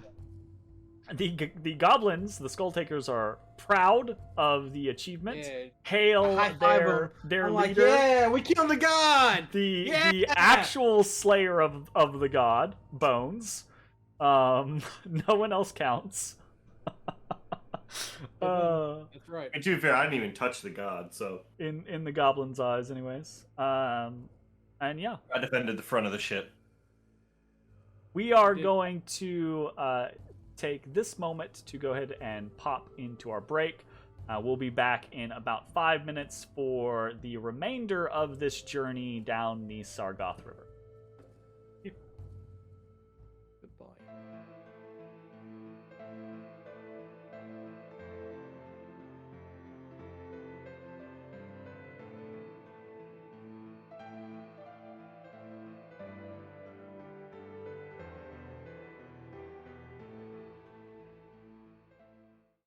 the goblins, the Skull Takers, are proud of the achievement. Yeah. Hail High five 'em. their I'm leader. like, yeah, we killed the god! The Yeah! actual slayer of the god, Bones. No one else counts. That's right. And to be fair, I didn't even touch the god, so In the goblin's eyes, anyways. And yeah, I defended the front of the ship. we are Did- going to take this moment to go ahead and pop into our break. We'll be back in about 5 minutes for the remainder of this journey down the Sargoth River.